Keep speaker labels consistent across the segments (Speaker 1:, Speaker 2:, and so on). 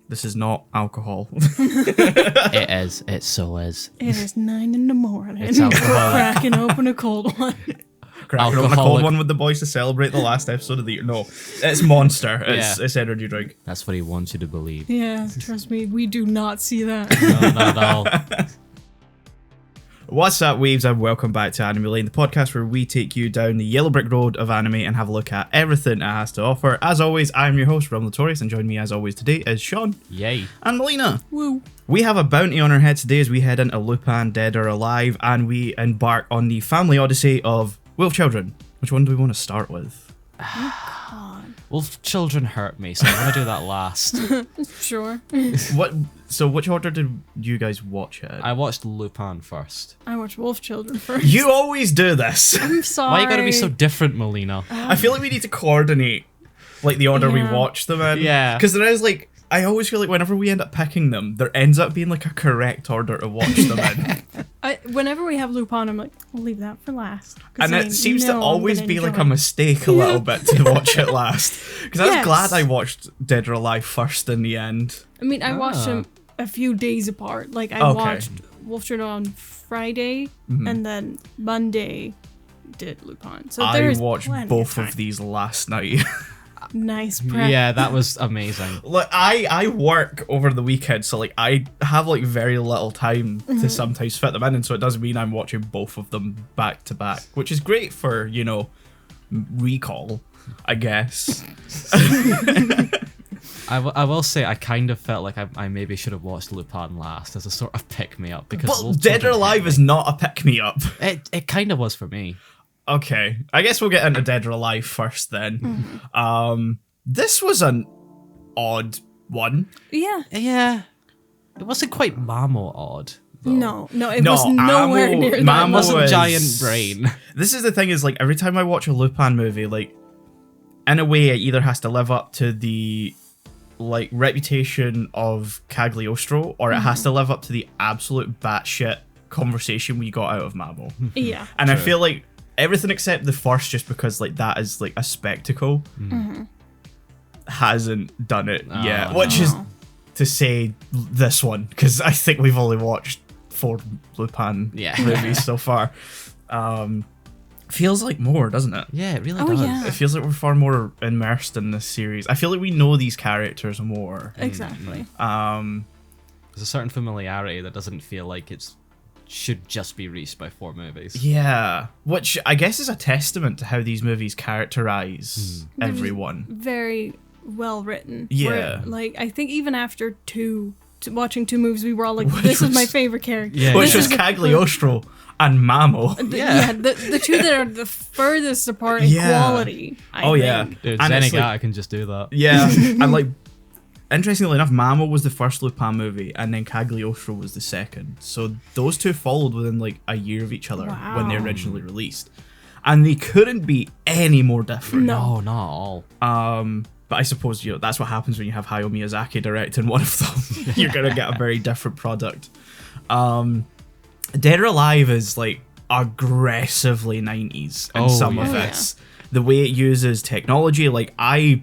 Speaker 1: This is not alcohol.
Speaker 2: It is. It so is.
Speaker 3: It is 9 a.m.
Speaker 2: It's alcoholic.
Speaker 3: Cracking open a cold one.
Speaker 1: Cracking on a cold one with the boys to celebrate the last episode of the year. No, it's Monster. It's energy drink.
Speaker 2: That's what he wants you to believe.
Speaker 3: Yeah, trust me, we do not see that.
Speaker 2: No, not at all.
Speaker 1: What's up, weaves, and welcome back to Anime Lane, the podcast where we take you down the yellow brick road of anime and have a look at everything it has to offer. As always, I'm your host, Notorious, and joining me as always today is Shaun.
Speaker 2: Yay.
Speaker 1: And Melina.
Speaker 3: Woo.
Speaker 1: We have a bounty on our head today as we head into Lupin, Dead or Alive, and we embark on the family odyssey of Wolf Children. Which one do we want to start with?
Speaker 2: Wolf children hurt me, so I'm going to do that last.
Speaker 3: Sure.
Speaker 1: So which order did you guys watch it?
Speaker 2: I watched Lupin first.
Speaker 3: I watched Wolf Children first.
Speaker 1: You always do this.
Speaker 3: I'm sorry.
Speaker 2: Why you got to be so different, Melina?
Speaker 1: I feel like we need to coordinate like the order we watch them in.
Speaker 2: Yeah.
Speaker 1: Because there is like, I always feel like whenever we end up picking them, there ends up being like a correct order to watch them in.
Speaker 3: Whenever we have Lupin, I'm like, we'll leave that for last.
Speaker 1: And it seems to always be like a
Speaker 3: enjoy
Speaker 1: mistake a little bit to watch it last. Because I was
Speaker 3: Yes.
Speaker 1: glad I watched Dead or Alive first in the end.
Speaker 3: I mean, I watched them a few days apart. Like, I watched Wolf Children on Friday, and then Monday did Lupin. So
Speaker 1: I
Speaker 3: there's
Speaker 1: watched
Speaker 3: plenty
Speaker 1: both
Speaker 3: of
Speaker 1: of these last night.
Speaker 3: nice prep.
Speaker 2: Yeah, that was amazing.
Speaker 1: Like I work over the weekend, so like I have like very little time to sometimes fit them in, and so it does mean I'm watching both of them back to back, which is great for, you know, recall, I guess.
Speaker 2: I will say I kind of felt like I maybe should have watched Lupin last as a sort of pick-me-up. Because
Speaker 1: Well,
Speaker 2: Wolf
Speaker 1: Dead or
Speaker 2: Children
Speaker 1: Alive
Speaker 2: hit me.
Speaker 1: is not a pick-me-up.
Speaker 2: It kind of was for me.
Speaker 1: Okay, I guess we'll get into Dead or Alive first then. This was an odd one.
Speaker 3: Yeah.
Speaker 2: Yeah. It wasn't quite Mamo odd. though.
Speaker 3: No, it was nowhere
Speaker 1: Mamo-
Speaker 3: near that.
Speaker 1: Mamo
Speaker 2: It wasn't
Speaker 1: is-
Speaker 2: Giant Brain.
Speaker 1: This is the thing is, like, every time I watch a Lupin movie, like, in a way, it either has to live up to the, like, reputation of Cagliostro, or it has to live up to the absolute batshit conversation we got out of Mamo.
Speaker 3: Yeah.
Speaker 1: And I feel like everything except the first, just because, like, that is, like, a spectacle, hasn't done it yet. Which is to say this one, because I think we've only watched 4 Lupin movies so far. Feels like more, doesn't it?
Speaker 2: Yeah, it really
Speaker 3: Oh,
Speaker 2: does.
Speaker 3: yeah.
Speaker 1: It feels like we're far more immersed in this series. I feel like we know these characters more.
Speaker 3: Exactly.
Speaker 2: There's a certain familiarity that doesn't feel like it should just be reached by 4 movies.
Speaker 1: Yeah, which I guess is a testament to how these movies characterize everyone.
Speaker 3: Very well written.
Speaker 1: Yeah.
Speaker 3: Where, like, I think even after watching 2 movies, we were all like, this is my favorite character.
Speaker 2: Yeah,
Speaker 1: Which
Speaker 3: This
Speaker 1: was
Speaker 3: is
Speaker 1: Cagliostro and Mamo.
Speaker 3: the 2 that are the furthest apart in
Speaker 1: Yeah.
Speaker 3: quality. I think.
Speaker 2: Dude,
Speaker 1: And it's
Speaker 2: Zenigata
Speaker 1: like-
Speaker 2: can just do that.
Speaker 1: Yeah, and like, interestingly enough, Mamo was the first Lupin movie, and then Cagliostro was the second. So those 2 followed within like a year of each other when they
Speaker 3: Wow.
Speaker 1: originally released, and they couldn't be any more different.
Speaker 2: No, not at all.
Speaker 1: But I suppose, you know, that's what happens when you have Hayao Miyazaki directing one of them. You're gonna get a very different product. Dead or Alive is like aggressively 90s in some of
Speaker 2: yeah.
Speaker 1: its. The way it uses technology, like I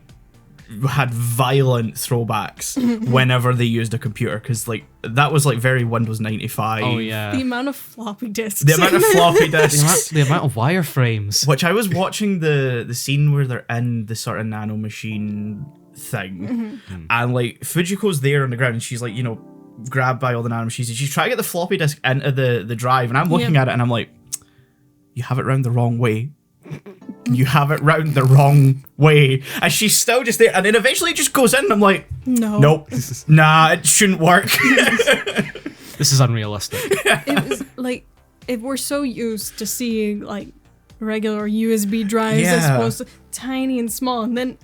Speaker 1: had violent throwbacks whenever they used a computer, because like that was like very Windows 95.
Speaker 2: Oh, yeah.
Speaker 3: The amount of floppy disks.
Speaker 1: The amount of floppy disks.
Speaker 2: The amount of wireframes.
Speaker 1: Which I was watching the scene where they're in the sort of nano machine thing, and like Fujiko's there on the ground, and she's like, you know, grabbed by all the nano machines, and she's trying to get the floppy disk into the drive, and I'm looking at it and I'm like, you have it round the wrong way. You have it round the wrong way. And she's still just there, and then eventually it just goes in, and I'm like, nope, nah, it shouldn't work.
Speaker 2: This is unrealistic.
Speaker 3: It was like, if we're so used to seeing like regular USB drives as
Speaker 1: Yeah.
Speaker 3: opposed to tiny and small, and then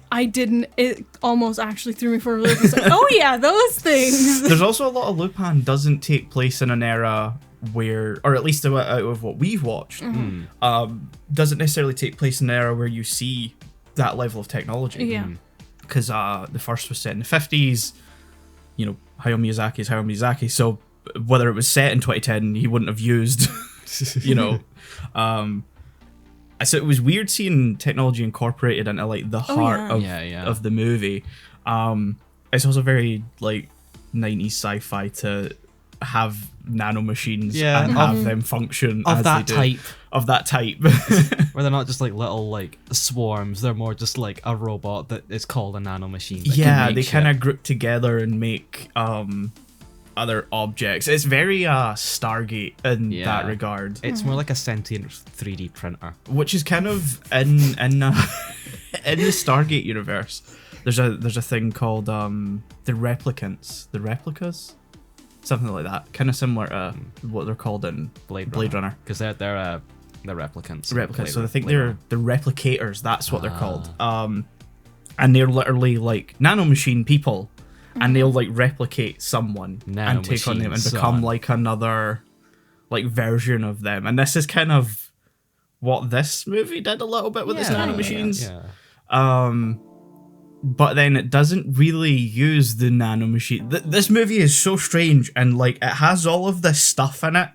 Speaker 3: it almost actually threw me for a loop. It's like, oh yeah, those things.
Speaker 1: There's also a lot of Lupin doesn't take place in an era where, or at least out of what we've watched, doesn't necessarily take place in an era where you see that level of technology.
Speaker 3: Yeah.
Speaker 1: Because the first was set in the 50s. You know, Hayao Miyazaki is Hayao Miyazaki, so whether it was set in 2010, he wouldn't have used, you know. So it was weird seeing technology incorporated into like the heart
Speaker 3: yeah.
Speaker 1: of
Speaker 2: Yeah.
Speaker 1: of the movie. it's also very like 90s sci-fi to have nanomachines and have them function
Speaker 2: of
Speaker 1: as
Speaker 2: that
Speaker 1: they do.
Speaker 2: type.
Speaker 1: Of that type.
Speaker 2: Where they're not just like little like swarms, they're more just like a robot that is called a nanomachine.
Speaker 1: Yeah, they kind of group together and make other objects. It's very Stargate in that regard.
Speaker 2: It's more like a sentient 3D printer.
Speaker 1: Which is kind of in in the Stargate universe. There's a thing called the replicants. The replicas? Something like that. Kind of similar to what they're called in Blade Runner.
Speaker 2: Because they're replicants.
Speaker 1: Replicants. So I think they're the replicators. That's what they're called. And they're literally like nanomachine people, and they'll like replicate someone and take on them and become like another like version of them. And this is kind of what this movie did a little bit with its nanomachines.
Speaker 2: Yeah.
Speaker 1: But then it doesn't really use the nanomachine. This movie is so strange, and like it has all of this stuff in it,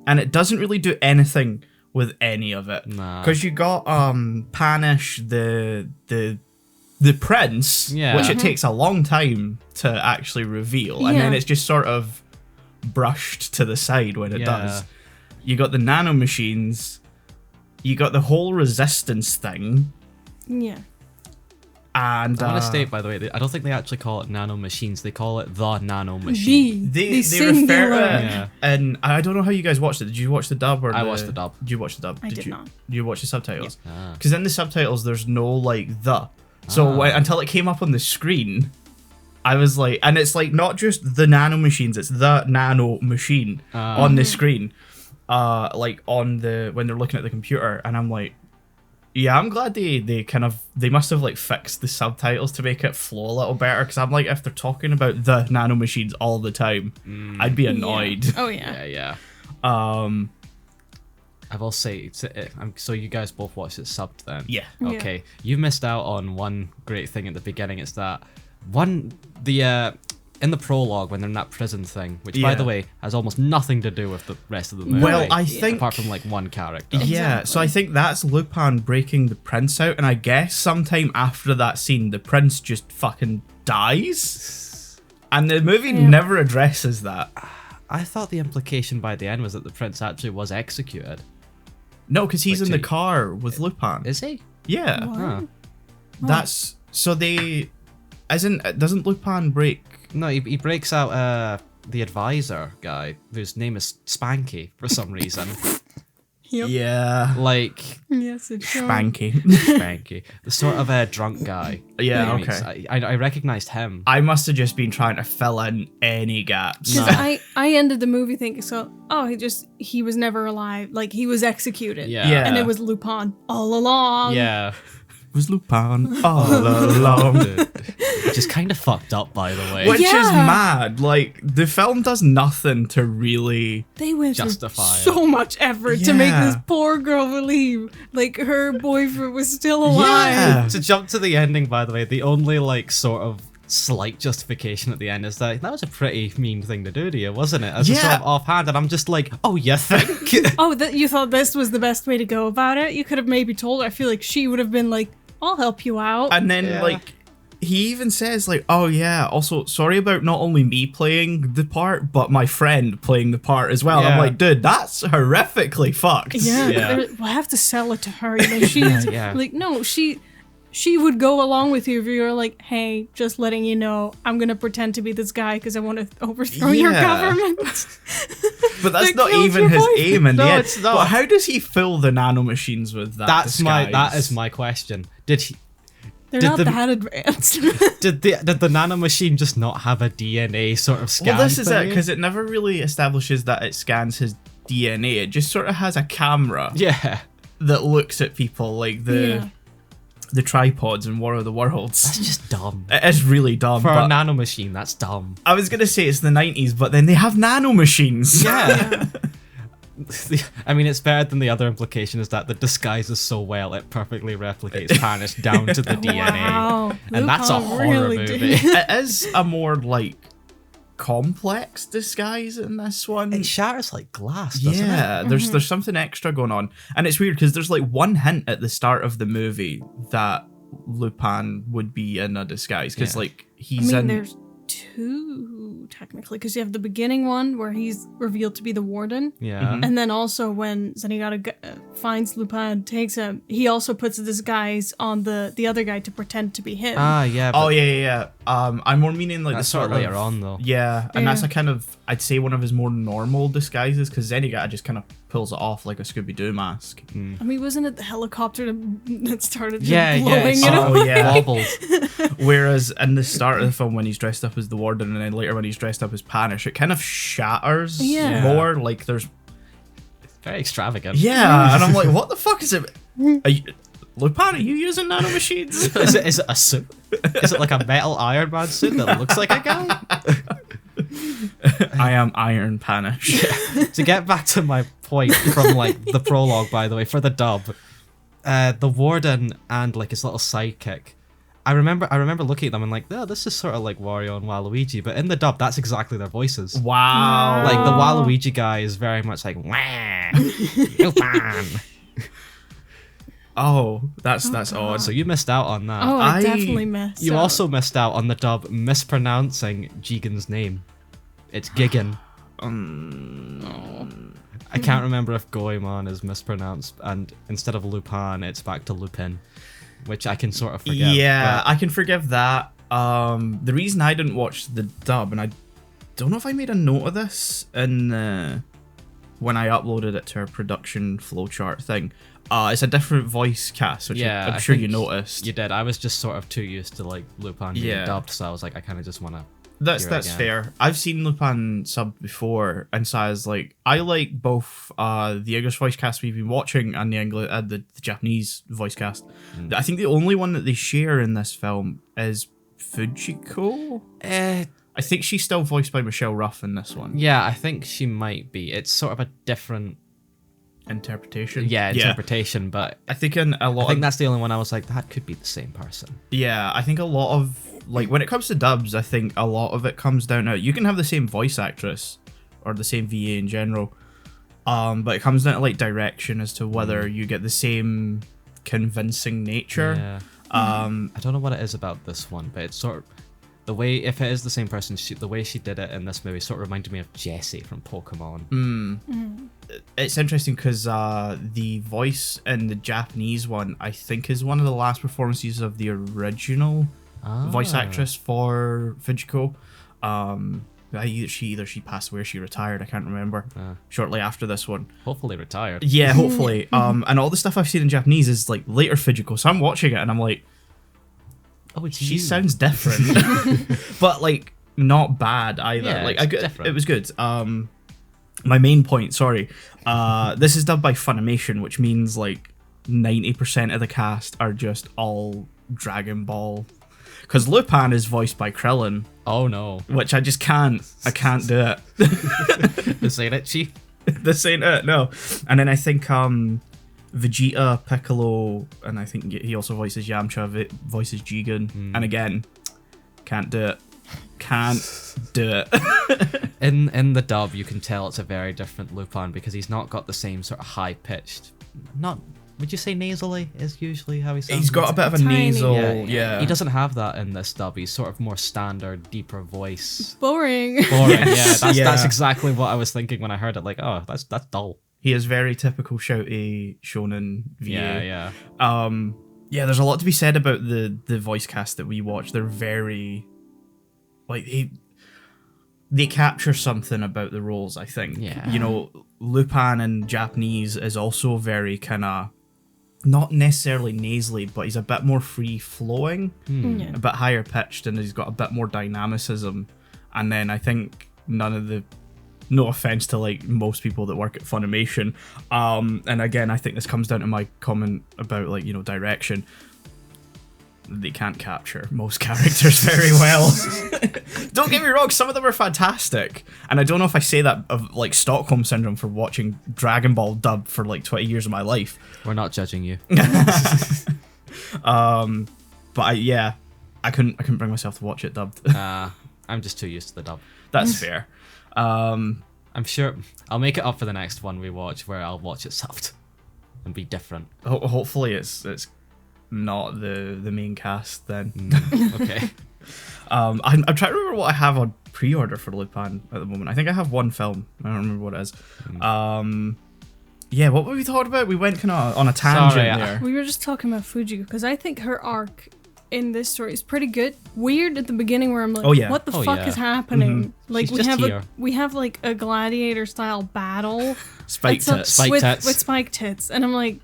Speaker 1: and it doesn't really do anything with any of it. Because you got Panish, the prince, which it takes a long time to actually reveal, and then it's just sort of brushed to the side when it does. You got the nanomachines, you got the whole resistance thing.
Speaker 3: Yeah.
Speaker 1: And
Speaker 2: I want to state, by the way, I don't think they actually call it nanomachines. They call it the nanomachine.
Speaker 1: They refer to it, and I don't know how you guys watched it. Did you watch the dub or
Speaker 2: I watched the dub.
Speaker 1: Did you watch the dub?
Speaker 3: I did not.
Speaker 1: Did you watch the subtitles?
Speaker 2: Yeah.
Speaker 1: Because in the subtitles, there's no like the. So until it came up on the screen, I was like, and it's like not just the nanomachines, it's the nano machine on the screen, like on the when they're looking at the computer, and I'm like. Yeah, I'm glad they must have like fixed the subtitles to make it flow a little better, because I'm like, if they're talking about the nanomachines all the time, I'd be annoyed.
Speaker 3: Yeah. Oh yeah.
Speaker 2: Yeah. I will say, so you guys both watched it subbed then?
Speaker 1: Yeah.
Speaker 2: Okay, you missed out on one great thing at the beginning. It's that in the prologue when they're in that prison thing, which by the way has almost nothing to do with the rest of the movie.
Speaker 1: Well, I think
Speaker 2: apart from like one character.
Speaker 1: Yeah, so I think that's Lupin breaking the prince out, and I guess sometime after that scene, the prince just fucking dies, and the movie never addresses that.
Speaker 2: I thought the implication by the end was that the prince actually was executed.
Speaker 1: No, because he's in the car with Lupin.
Speaker 2: Is he?
Speaker 1: Yeah.
Speaker 2: Huh.
Speaker 1: That's so they. Doesn't Lupin break?
Speaker 2: No, he breaks out the advisor guy, whose name is Spanky for some reason.
Speaker 3: Yep.
Speaker 1: Yeah.
Speaker 2: Like
Speaker 3: yes, it's
Speaker 2: Spanky, the sort of a drunk guy.
Speaker 1: Yeah. Okay.
Speaker 2: I recognized him.
Speaker 1: I must have just been trying to fill in any gaps.
Speaker 3: I ended the movie thinking he was never alive, like he was executed.
Speaker 2: Yeah.
Speaker 3: And it was Lupin all along.
Speaker 2: Yeah.
Speaker 1: It was Lupin all along.
Speaker 2: Which is kind of fucked up, by the way.
Speaker 1: Which is mad. Like, the film does nothing to really
Speaker 3: they went
Speaker 2: justify
Speaker 3: through so much effort to make this poor girl believe like her boyfriend was still alive.
Speaker 1: Yeah.
Speaker 2: To jump to the ending, by the way, the only like sort of slight justification at the end is that was a pretty mean thing to do to you, wasn't it? As a sort of offhand, and I'm just like, oh, you think?
Speaker 3: You thought this was the best way to go about it? You could have maybe told her. I feel like she would have been like, I'll help you out.
Speaker 1: And then like he even says like, oh yeah, also sorry about not only me playing the part, but my friend playing the part as well. I'm like, dude, that's horrifically fucked.
Speaker 3: Yeah. We'll have to sell it to her. Like, she's like, no, she would go along with you if you were like, hey, just letting you know, I'm gonna pretend to be this guy because I want to overthrow your government.
Speaker 1: But that's not even his aim in the end. It's not. But how does he fill the nanomachines with that?
Speaker 2: That is my question.
Speaker 3: They're not that advanced.
Speaker 2: did the nanomachine just not have a DNA sort of scan?
Speaker 1: Well, this is it, because it never really establishes that it scans his DNA. It just sort of has a camera that looks at people like the tripods in War of the Worlds.
Speaker 2: That's just dumb.
Speaker 1: It is really dumb.
Speaker 2: For a nanomachine, that's dumb.
Speaker 1: I was going to say it's the 90s, but then they have nanomachines.
Speaker 2: Yeah. I mean, it's better than the other implication is that the disguise is so well it perfectly replicates Panish down to the DNA.
Speaker 3: Wow.
Speaker 2: And that's a horror movie.
Speaker 1: It is a more like complex disguise in this one.
Speaker 2: It shatters like glass, doesn't it?
Speaker 1: Yeah, there's something extra going on. And it's weird because there's like one hint at the start of the movie that Lupin would be in a disguise, because like he's in.
Speaker 3: There's two technically, because you have the beginning one where he's revealed to be the warden.
Speaker 2: Yeah.
Speaker 3: And then also when Zenigata finds Lupin, takes him, he also puts a disguise on the other guy to pretend to be him.
Speaker 2: Ah, yeah.
Speaker 1: Oh yeah. I'm more meaning like
Speaker 2: that's
Speaker 1: the sort
Speaker 2: later on though.
Speaker 1: Yeah, and that's a kind of, I'd say, one of his more normal disguises, because Zenigata just kind of pulls it off like a Scooby-Doo mask.
Speaker 3: I mean, wasn't it the helicopter that started
Speaker 2: Yeah,
Speaker 3: blowing?
Speaker 2: yeah.
Speaker 3: You know?
Speaker 1: Oh yeah.
Speaker 2: Wobbled.
Speaker 1: Whereas in the start of the film, when he's dressed up as the warden, and then later when he's dressed up as Panish, it kind of shatters more. Like there's
Speaker 2: very extravagant.
Speaker 1: Yeah, and I'm like, what the fuck is it? Lupin, are you using nanomachines?
Speaker 2: Is it a suit? Is it like a metal Iron Man suit that looks like a guy?
Speaker 1: I am Iron Panish.
Speaker 2: To get back to my point from like the prologue, by the way, for the dub, the warden and like his little sidekick, I remember looking at them and like, oh, this is sort of like Wario and Waluigi, but in the dub, that's exactly their voices.
Speaker 1: Wow.
Speaker 2: Like the Waluigi guy is very much like, wah, Lupin.
Speaker 1: Oh, that's odd.
Speaker 2: So you missed out on that.
Speaker 3: Oh, I definitely missed.
Speaker 2: You also missed out on the dub mispronouncing Jigen's name. It's Gigan. I can't remember if Goemon is mispronounced, and instead of Lupin, it's back to Lupin, which I can sort of forgive.
Speaker 1: Yeah, I can forgive that. The reason I didn't watch the dub, and I don't know if I made a note of this in when I uploaded it to our production flowchart thing. It's a different voice cast, which I'm sure you noticed.
Speaker 2: You did. I was just sort of too used to like Lupin being dubbed, so I was like, I kind of just want to.
Speaker 1: That's fair. I've seen Lupin subbed before, and so I was like, I like both the English voice cast we've been watching and the Japanese voice cast. I think the only one that they share in this film is Fujiko. I think she's still voiced by Michelle Ruff in this one.
Speaker 2: Yeah, I think she might be. It's sort of a different
Speaker 1: interpretation.
Speaker 2: Yeah, interpretation, but
Speaker 1: I think that's
Speaker 2: the only one I was like, that could be the same person.
Speaker 1: Yeah, I think a lot of, like, when it comes to dubs, I think a lot of it comes down to, you can have the same voice actress or the same VA in general, but it comes down to like direction as to whether you get the same convincing nature.
Speaker 2: Yeah. I don't know what it is about this one, but it's sort of the way, if it is the same person, the way she did it in this movie sort of reminded me of Jessie from Pokemon.
Speaker 1: It's interesting because the voice in the Japanese one, I think, is one of the last performances of the original voice actress for Fujiko. She passed away or she retired, I can't remember, shortly after this one.
Speaker 2: Hopefully retired.
Speaker 1: Yeah, hopefully. And all the stuff I've seen in Japanese is like later Fujiko, so I'm watching it and I'm like,
Speaker 2: oh,
Speaker 1: she sounds different. But like not bad either.
Speaker 2: Yeah,
Speaker 1: like
Speaker 2: different.
Speaker 1: It was good. My main point, sorry. This is dubbed by Funimation, which means like 90% of the cast are just all Dragon Ball. Because Lupin is voiced by Krillin.
Speaker 2: Oh no.
Speaker 1: Which I just can't. I can't do it.
Speaker 2: This ain't it, Chief.
Speaker 1: This ain't it, no. And then I think Vegeta, Piccolo, and I think he also voices Yamcha, voices Jigen. And again, can't do it. Can't do it.
Speaker 2: In the dub, you can tell it's a very different Lupin because he's not got the same sort of high-pitched, would you say nasally is usually how he sounds?
Speaker 1: He's got a bit of a nasal, yeah.
Speaker 2: He doesn't have that in this dub. He's sort of more standard, deeper voice.
Speaker 3: Boring.
Speaker 2: Yes. Yeah, that's exactly what I was thinking when I heard it. Like, oh, that's dull.
Speaker 1: He is very typical shouty shonen VA.
Speaker 2: Yeah.
Speaker 1: Yeah, there's a lot to be said about the voice cast that we watch. They're very, like, they capture something about the roles, I think.
Speaker 2: Yeah.
Speaker 1: You know, Lupin in Japanese is also very kind of, not necessarily nasally, but he's a bit more free-flowing, a bit higher pitched, and he's got a bit more dynamicism. And then I think no offense to like most people that work at Funimation, and again, I think this comes down to my comment about like, you know, direction. They can't capture most characters very well. Don't get me wrong, some of them are fantastic. And I don't know if I say that of like Stockholm Syndrome for watching Dragon Ball dubbed for like 20 years of my life.
Speaker 2: We're not judging you.
Speaker 1: But I couldn't bring myself to watch it dubbed.
Speaker 2: I'm just too used to the dub.
Speaker 1: That's fair.
Speaker 2: I'm sure I'll make it up for the next one we watch where I'll watch it subbed and be different.
Speaker 1: Hopefully it's not the main cast then.
Speaker 2: Okay.
Speaker 1: I'm trying to remember what I have on pre-order for Lupin at the moment. I think I have one film. I don't remember what it is. Yeah, what were we talking about? We went kind of on a tangent there.
Speaker 3: We were just talking about Fujiko because I think her arc in this story is pretty good. Weird at the beginning where I'm like, what the fuck is happening? Like
Speaker 2: She's
Speaker 3: we have like a gladiator style battle.
Speaker 1: Spike tits.
Speaker 3: With spike tits. And I'm like,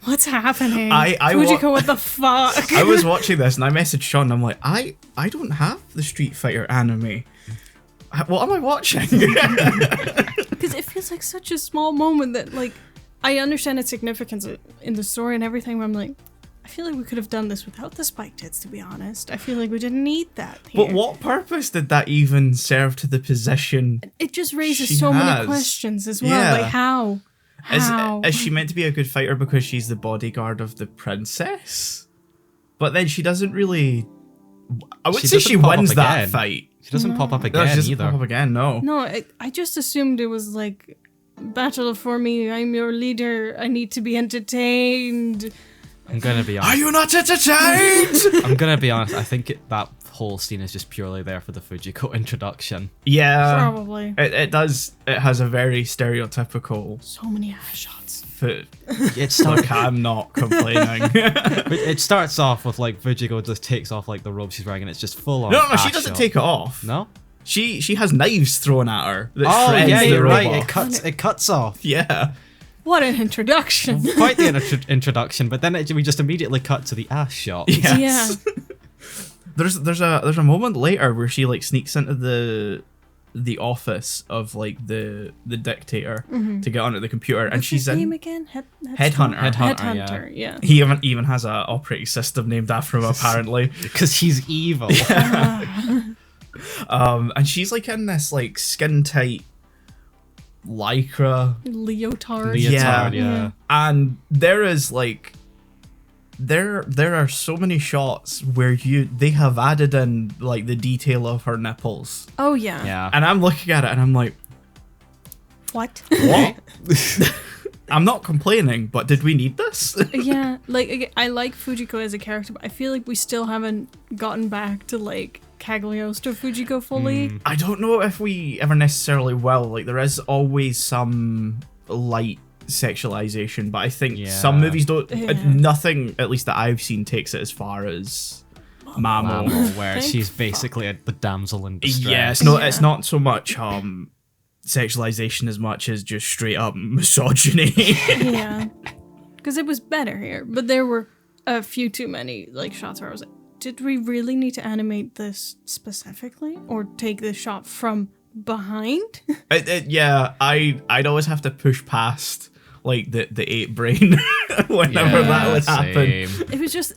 Speaker 3: what's happening?
Speaker 1: Fujiko,
Speaker 3: what the fuck?
Speaker 1: I was watching this and I messaged Shaun and I'm like, I don't have the Street Fighter anime. What am I watching?
Speaker 3: Because it feels like such a small moment that, like, I understand its significance in the story and everything, but I'm like, I feel like we could have done this without the spike tits, to be honest. I feel like we didn't need that here.
Speaker 1: But what purpose did that even serve to the position?
Speaker 3: It just raises so many questions as well.
Speaker 1: Yeah.
Speaker 3: Like, how?
Speaker 1: Is she meant to be a good fighter because she's the bodyguard of the princess? But then she doesn't really... I would say she wins that fight.
Speaker 2: She doesn't pop up again
Speaker 1: she doesn't
Speaker 2: either.
Speaker 1: Pop up again, no.
Speaker 3: No, I just assumed it was like, battle for me, I'm your leader, I need to be entertained.
Speaker 2: I'm gonna be honest.
Speaker 1: Are you not entertained?
Speaker 2: I'm gonna be honest, I think that whole scene is just purely there for the Fujiko introduction.
Speaker 1: Yeah.
Speaker 3: Probably.
Speaker 1: It does, it has a very stereotypical...
Speaker 3: So many ass shots.
Speaker 1: Look, I'm not complaining.
Speaker 2: It starts off with like Fujiko just takes off like the robe she's wearing and it's just full on.
Speaker 1: No, she doesn't take it off.
Speaker 2: No?
Speaker 1: She has knives thrown at her.
Speaker 2: You're right. It cuts off.
Speaker 1: Yeah.
Speaker 3: What an introduction.
Speaker 2: Quite the introduction, but then we just immediately cut to the ass shot.
Speaker 1: Yes.
Speaker 3: Yeah.
Speaker 1: There's a moment later where she like sneaks into the office of like the dictator to get onto the computer.
Speaker 3: What's
Speaker 1: and she's
Speaker 3: his name again?
Speaker 1: Headhunter.
Speaker 3: Headhunter, yeah.
Speaker 1: He even has an operating system named after him apparently.
Speaker 2: Because he's evil.
Speaker 1: And she's like in this like skin tight lycra
Speaker 3: leotard.
Speaker 2: Yeah.
Speaker 1: And there is like there are so many shots where they have added in like the detail of her nipples.
Speaker 3: Oh yeah.
Speaker 2: Yeah.
Speaker 1: And I'm looking at it and I'm like,
Speaker 3: what?
Speaker 1: I'm not complaining, but did we need this?
Speaker 3: Yeah, like I like Fujiko as a character, but I feel like we still haven't gotten back to like Cagliostro Fujiko fully.
Speaker 1: I don't know if we ever necessarily will. Like there is always some light sexualization, but I think some movies don't. Nothing, at least that I've seen, takes it as far as Mamo,
Speaker 2: where she's basically the damsel in distress.
Speaker 1: Yes, no, it's not so much sexualization as much as just straight up misogyny.
Speaker 3: Yeah, because it was better here, but there were a few too many like shots where I was like, did we really need to animate this specifically or take this shot from behind?
Speaker 1: Yeah, I'd always have to push past like the 8 brain whenever that would happen.
Speaker 3: It was just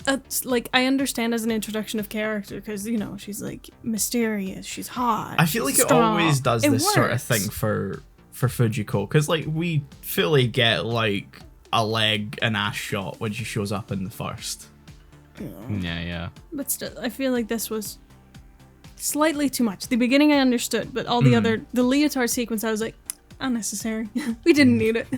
Speaker 3: like, I understand as an introduction of character because, you know, she's like mysterious, she's hot.
Speaker 1: I feel like
Speaker 3: strong.
Speaker 1: it always does this
Speaker 3: works.
Speaker 1: sort of thing for Fujiko, because like we fully get like a leg and ass shot when she shows up in the first.
Speaker 2: Yeah.
Speaker 3: But still, I feel like this was slightly too much. The beginning I understood, but all the leotard sequence I was like, unnecessary. We didn't need it.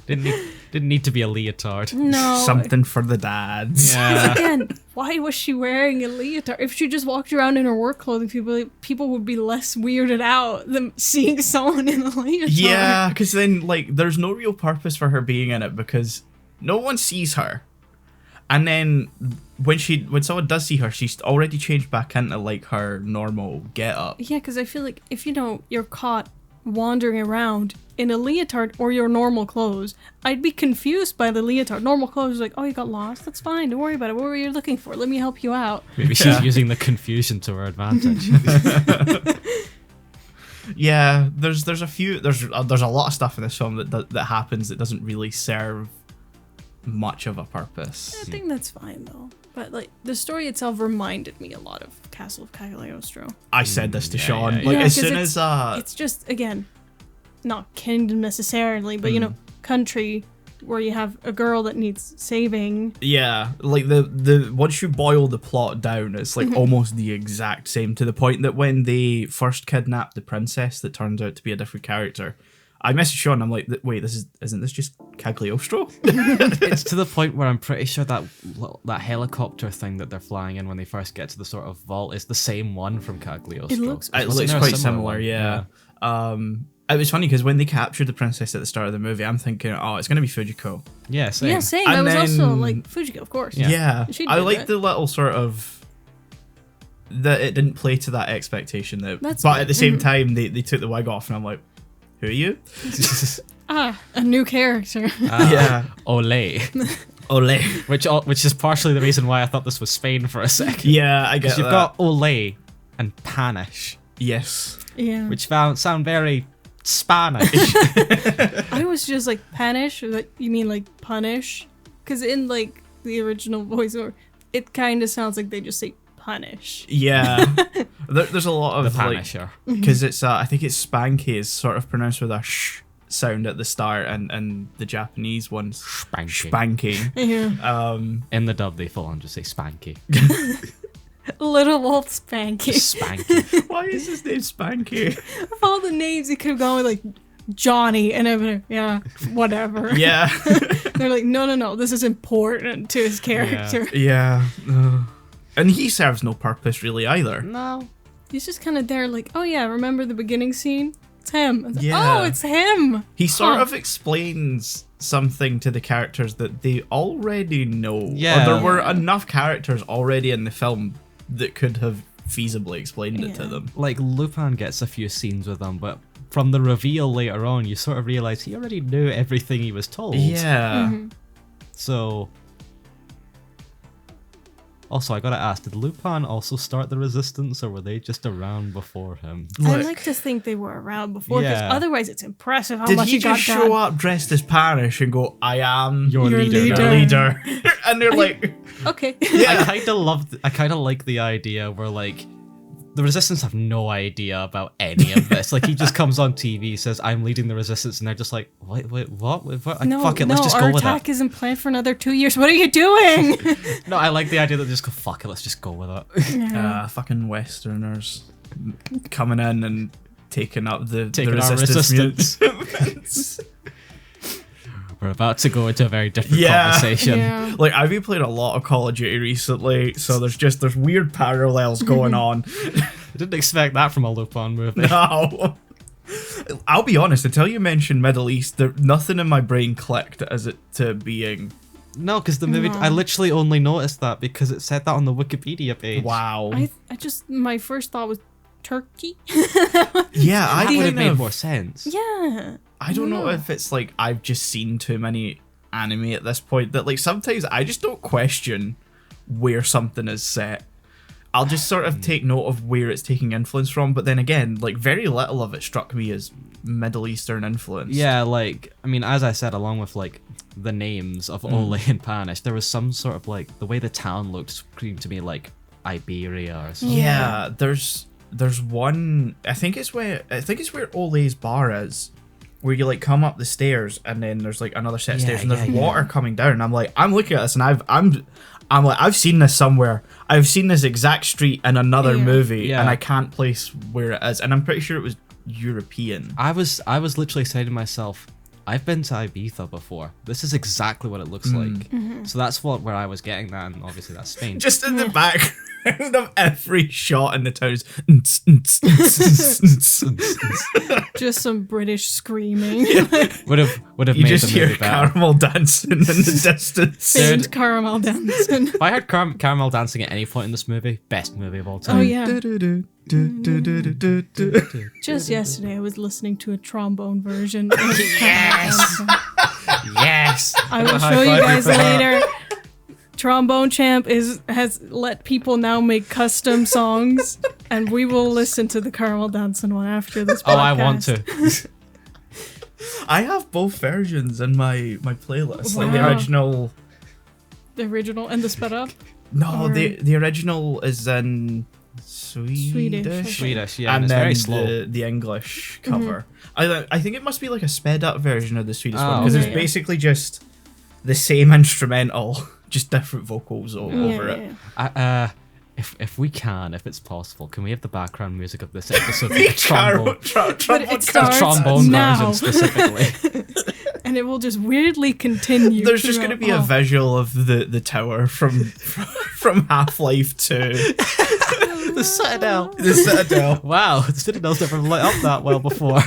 Speaker 2: Didn't need to be a leotard.
Speaker 3: No.
Speaker 1: Something for the dads.
Speaker 2: Yeah.
Speaker 3: Again, why was she wearing a leotard? If she just walked around in her work clothing, people would be less weirded out than seeing someone in a leotard.
Speaker 1: Yeah, because then like there's no real purpose for her being in it because no one sees her. And then when someone does see her, she's already changed back into like her normal get-up.
Speaker 3: Yeah, because I feel like if you're caught wandering around in a leotard or your normal clothes, I'd be confused by the leotard. Normal clothes is like, oh, you got lost? That's fine. Don't worry about it. What were you looking for? Let me help you out.
Speaker 2: Maybe she's using the confusion to her advantage.
Speaker 1: Yeah, there's a lot of stuff in this film that happens that doesn't really serve much of a purpose.
Speaker 3: I think that's fine though. But like the story itself reminded me a lot of Castle of Cagliostro.
Speaker 1: I said this to Shaun.
Speaker 2: yeah.
Speaker 1: Like
Speaker 3: Yeah,
Speaker 1: as
Speaker 3: 'cause
Speaker 1: soon as
Speaker 3: it's just, again, not kingdom necessarily, but you know, country where you have a girl that needs saving.
Speaker 1: yeah, like the once you boil the plot down, it's like almost the exact same, to the point that when they first kidnapped the princess that turns out to be a different character, I messaged Shaun. I'm like, wait, isn't this just Cagliostro?
Speaker 2: It's to the point where I'm pretty sure that helicopter thing that they're flying in when they first get to the sort of vault is the same one from Cagliostro.
Speaker 3: It looks
Speaker 1: quite similar. Yeah. It was funny because when they captured the princess at the start of the movie, I'm thinking, oh, it's going to be Fujiko.
Speaker 2: Yeah, same.
Speaker 3: Yeah, same.
Speaker 1: And
Speaker 3: I was
Speaker 1: then-
Speaker 3: also like, Fujiko, of course.
Speaker 1: Yeah.
Speaker 3: She'd
Speaker 1: I
Speaker 3: do
Speaker 1: like
Speaker 3: that.
Speaker 1: the little sort of that it didn't play to that expectation.
Speaker 3: That's
Speaker 1: But
Speaker 3: good.
Speaker 1: at the same time, they took the wig off, and I'm like, who are you?
Speaker 3: A new character.
Speaker 1: Yeah.
Speaker 2: Ole.
Speaker 1: Ole.
Speaker 2: Which is partially the reason why I thought this was Spain for a second.
Speaker 1: Yeah, I guess
Speaker 2: Because you've got Ole and Panish,
Speaker 1: Yes.
Speaker 3: Yeah.
Speaker 2: which sound very Spanish.
Speaker 3: I was just like, Panish? Like, you mean like punish? Because in like the original voiceover, it kind of sounds like they just say punish.
Speaker 1: Yeah. There's a lot
Speaker 2: the
Speaker 1: of like,
Speaker 2: Panisher.
Speaker 1: because it's I think it's Spanky is sort of pronounced with a sh sound at the start, and the Japanese one's
Speaker 2: Spanky.
Speaker 1: Spanky.
Speaker 3: Yeah.
Speaker 2: In the dub, they full on just say Spanky.
Speaker 3: Little old Spanky.
Speaker 2: Spanky.
Speaker 1: Why is his name Spanky?
Speaker 3: Of all the names, he could have gone with like Johnny and everything. Yeah, whatever.
Speaker 1: Yeah.
Speaker 3: They're like, no, this is important to his character.
Speaker 1: Yeah. And he serves no purpose really either.
Speaker 2: No.
Speaker 3: He's just kind of there like, oh yeah, remember the beginning scene? It's him. It's like,
Speaker 1: Yeah.
Speaker 3: oh, it's him.
Speaker 1: He sort
Speaker 3: Huh.
Speaker 1: of explains something to the characters that they already know.
Speaker 2: Yeah.
Speaker 1: Or there were enough characters already in the film that could have feasibly explained it to
Speaker 3: Yeah.
Speaker 1: them.
Speaker 2: Like, Lupin gets a few scenes with them, but from the reveal later on, you sort of realize he already knew everything he was told.
Speaker 1: Yeah.
Speaker 3: Mm-hmm.
Speaker 2: So... Also, I gotta ask, did Lupin also start the Resistance, or were they just around before him?
Speaker 3: I
Speaker 1: Look,
Speaker 3: like to think they were around before, because
Speaker 2: Yeah.
Speaker 3: otherwise it's impressive how
Speaker 1: did
Speaker 3: much
Speaker 1: he
Speaker 3: got
Speaker 1: just
Speaker 3: done.
Speaker 1: show up dressed as Panish and go, I am
Speaker 2: Your
Speaker 3: Your
Speaker 2: leader.
Speaker 3: leader.
Speaker 1: your leader? And they're like,
Speaker 3: Okay.
Speaker 1: yeah.
Speaker 2: I kind of like the idea where, like, the Resistance have no idea about any of this. Like, he just comes on TV, says, I'm leading the Resistance, and they're just like, wait, what? Like,
Speaker 3: No,
Speaker 2: fuck it, let's just
Speaker 3: our
Speaker 2: go with
Speaker 3: attack
Speaker 2: it.
Speaker 3: isn't planned for another 2 years. What are you doing?
Speaker 2: No, I like the idea that they just go, fuck it, let's just go with it.
Speaker 1: Fucking Westerners coming in and taking up the
Speaker 2: Taking our
Speaker 1: resistance.
Speaker 2: resistance. We're about to go into a very different
Speaker 1: Yeah.
Speaker 2: conversation.
Speaker 3: Yeah.
Speaker 1: Like, I've been playing a lot of Call of Duty recently, so there's weird parallels going on.
Speaker 2: I didn't expect that from a Lupin movie.
Speaker 1: No. I'll be honest, until you mentioned Middle East, nothing in my brain clicked as it to being,
Speaker 2: No, because the movie, I literally only noticed that because it said that on the Wikipedia page.
Speaker 1: wow.
Speaker 3: I just, my first thought was Turkey.
Speaker 1: Yeah, I
Speaker 2: That would have
Speaker 1: kind
Speaker 2: made
Speaker 1: of,
Speaker 2: more sense.
Speaker 3: Yeah.
Speaker 1: I don't know if it's like I've just seen too many anime at this point that like sometimes I just don't question where something is set. I'll just sort of take note of where it's taking influence from, but then again, like very little of it struck me as Middle Eastern influence.
Speaker 2: Yeah, like, I mean, as I said, along with, like, the names of Ole and Panish, there was some sort of, like, the way the town looked screamed to me like Iberia or something.
Speaker 1: Yeah, there's one. I think it's where Ole's bar is, where you like come up the stairs and then there's like another set of
Speaker 2: Yeah,
Speaker 1: stairs and there's
Speaker 2: yeah,
Speaker 1: water coming down. And I'm looking at this and I'm like, I've seen this somewhere. I've seen this exact street in another
Speaker 3: Yeah.
Speaker 1: movie,
Speaker 2: Yeah.
Speaker 1: and I can't place where it is. And I'm pretty sure it was European.
Speaker 2: I was literally saying to myself, I've been to Ibiza before. This is exactly what it looks like. So that's where I was getting that, and obviously that's Spain.
Speaker 1: Just in the background of every shot in the town is
Speaker 3: Just some British screaming.
Speaker 2: would have
Speaker 1: you
Speaker 2: made
Speaker 1: just
Speaker 2: the
Speaker 1: hear
Speaker 2: movie better.
Speaker 1: caramel dancing in the distance.
Speaker 3: Famed caramel dancing.
Speaker 2: If I heard caramel dancing at any point in this movie, best movie of all time.
Speaker 3: Oh yeah. Just yesterday I was listening to a trombone version.
Speaker 2: Yes! Yes.
Speaker 3: I will show you guys later. Trombone Champ has let people now make custom songs, and we will listen to the caramel dancing one after this podcast.
Speaker 2: Oh, I want to.
Speaker 1: I have both versions in my playlist. Like the
Speaker 3: Wow.
Speaker 1: original.
Speaker 3: The original and the sped up.
Speaker 1: No,
Speaker 3: Or-
Speaker 1: the original is in Swedish.
Speaker 2: Swedish, yeah,
Speaker 1: and
Speaker 2: and it's
Speaker 1: then
Speaker 2: very slow.
Speaker 1: the English cover. I think it must be like a sped up version of the Swedish
Speaker 2: Oh,
Speaker 1: one because
Speaker 3: okay.
Speaker 1: it's basically just the same instrumental, just different vocals over
Speaker 3: Yeah,
Speaker 1: it.
Speaker 3: yeah.
Speaker 2: if it's possible, can we have the background music of this episode?
Speaker 1: trombone
Speaker 2: trombone version specifically.
Speaker 3: And it will just weirdly continue.
Speaker 1: There's just going to be a visual of the tower from Half-Life 2.
Speaker 2: The Citadel.
Speaker 1: The Citadel.
Speaker 2: Wow, the Citadel's never lit up that well before.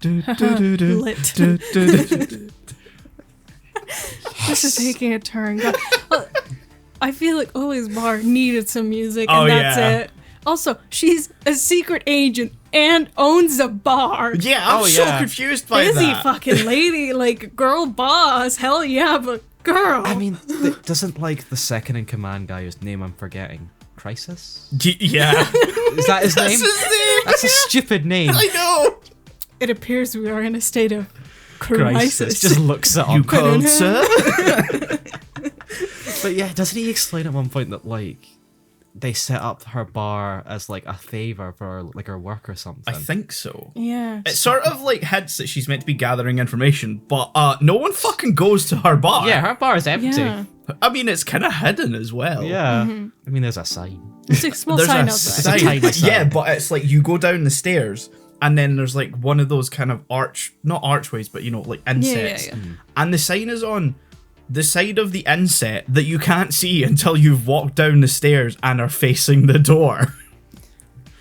Speaker 3: Lit. This is taking a turn. God. I feel like Ollie's bar needed some music, and that's it. Also, she's a secret agent and owns a bar.
Speaker 1: Yeah, I'm so confused by that.
Speaker 3: Busy fucking lady, like girl boss. Hell yeah, but girl.
Speaker 2: I mean, doesn't like the second in command guy whose name I'm forgetting, Crisis?
Speaker 1: Yeah.
Speaker 2: Is that his name?
Speaker 1: That's his name.
Speaker 2: That's a stupid name.
Speaker 1: I know.
Speaker 3: It appears we are in a state of crisis.
Speaker 2: Just looks it up.
Speaker 1: You called, sir?
Speaker 2: But yeah, doesn't he explain at one point that like they set up her bar as like a favor for like her work or something?
Speaker 1: I think so.
Speaker 3: Yeah.
Speaker 1: It sort of like hints that she's meant to be gathering information, but no one fucking goes to her bar.
Speaker 2: Yeah, her bar is empty.
Speaker 3: Yeah.
Speaker 1: I mean, it's kind of hidden as well.
Speaker 2: Yeah. I mean, there's a sign.
Speaker 3: It's a small
Speaker 1: There's
Speaker 3: sign
Speaker 1: a
Speaker 3: outside.
Speaker 1: sign.
Speaker 2: tiny sign.
Speaker 1: Yeah, but it's like you go down the stairs and then there's like one of those kind of not archways, but you know, like insets.
Speaker 3: Yeah.
Speaker 1: And the sign is on the side of the inset that you can't see until you've walked down the stairs and are facing the door.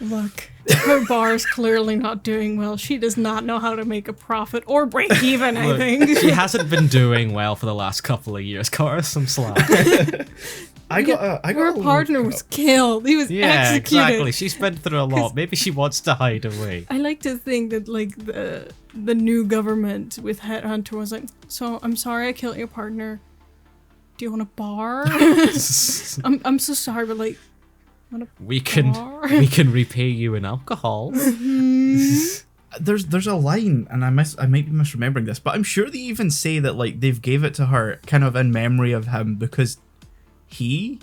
Speaker 3: Look, her bar is clearly not doing well. She does not know how to make a profit or break even, I think.
Speaker 2: She hasn't been doing well for the last couple of years. Cut her some slack.
Speaker 3: Her partner was killed. He was executed.
Speaker 2: Exactly. She's been through a lot. Maybe she wants to hide away.
Speaker 3: I like to think that like the new government with Headhunter was like, so I'm sorry I killed your partner. Do you want a bar? I'm so sorry, but like, want a
Speaker 2: We can repay you in alcohol.
Speaker 1: There's a line, and I might be misremembering this, but I'm sure they even say that like they've gave it to her kind of in memory of him because he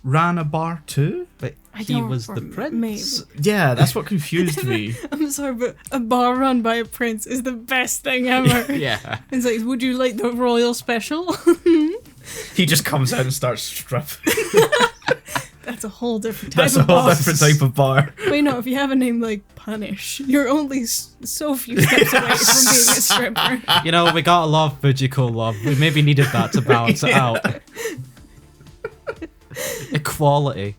Speaker 1: ran a bar too.
Speaker 2: But
Speaker 3: I
Speaker 2: he
Speaker 3: don't
Speaker 2: was the
Speaker 3: remember.
Speaker 2: prince.
Speaker 3: Maybe.
Speaker 1: Yeah, that's what confused me.
Speaker 3: I'm sorry, but a bar run by a prince is the best thing ever.
Speaker 2: Yeah.
Speaker 3: It's like, would you like the royal special?
Speaker 1: He just comes out and starts stripping.
Speaker 3: That's a whole different type
Speaker 1: That's
Speaker 3: of
Speaker 1: a whole
Speaker 3: bar.
Speaker 1: different type of bar.
Speaker 3: Wait, no, if you have a name like Punish, you're only so few steps away from being a stripper.
Speaker 2: You know, we got a lot of Fujiko love. We maybe needed that to balance it out. Equality.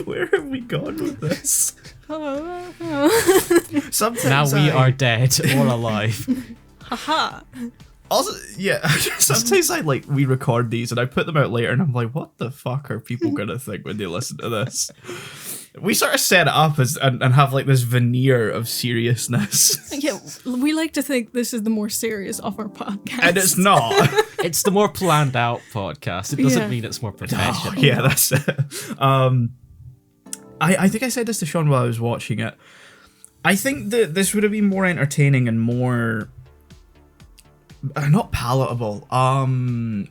Speaker 1: Where have we gone with this? Sometimes
Speaker 2: Now we are dead or alive.
Speaker 3: Haha.
Speaker 1: Also, yeah, sometimes we record these and I put them out later and I'm like, what the fuck are people gonna think when they listen to this? We sort of set it up and have like this veneer of seriousness.
Speaker 3: Yeah, we like to think this is the more serious of our podcast.
Speaker 1: And it's not.
Speaker 2: It's the more planned out podcast. It doesn't
Speaker 3: Yeah.
Speaker 2: mean it's more
Speaker 1: Oh,
Speaker 2: professional.
Speaker 1: yeah, that's it. I think I said this to Shaun while I was watching it. I think that this would have been more entertaining and more not palatable. And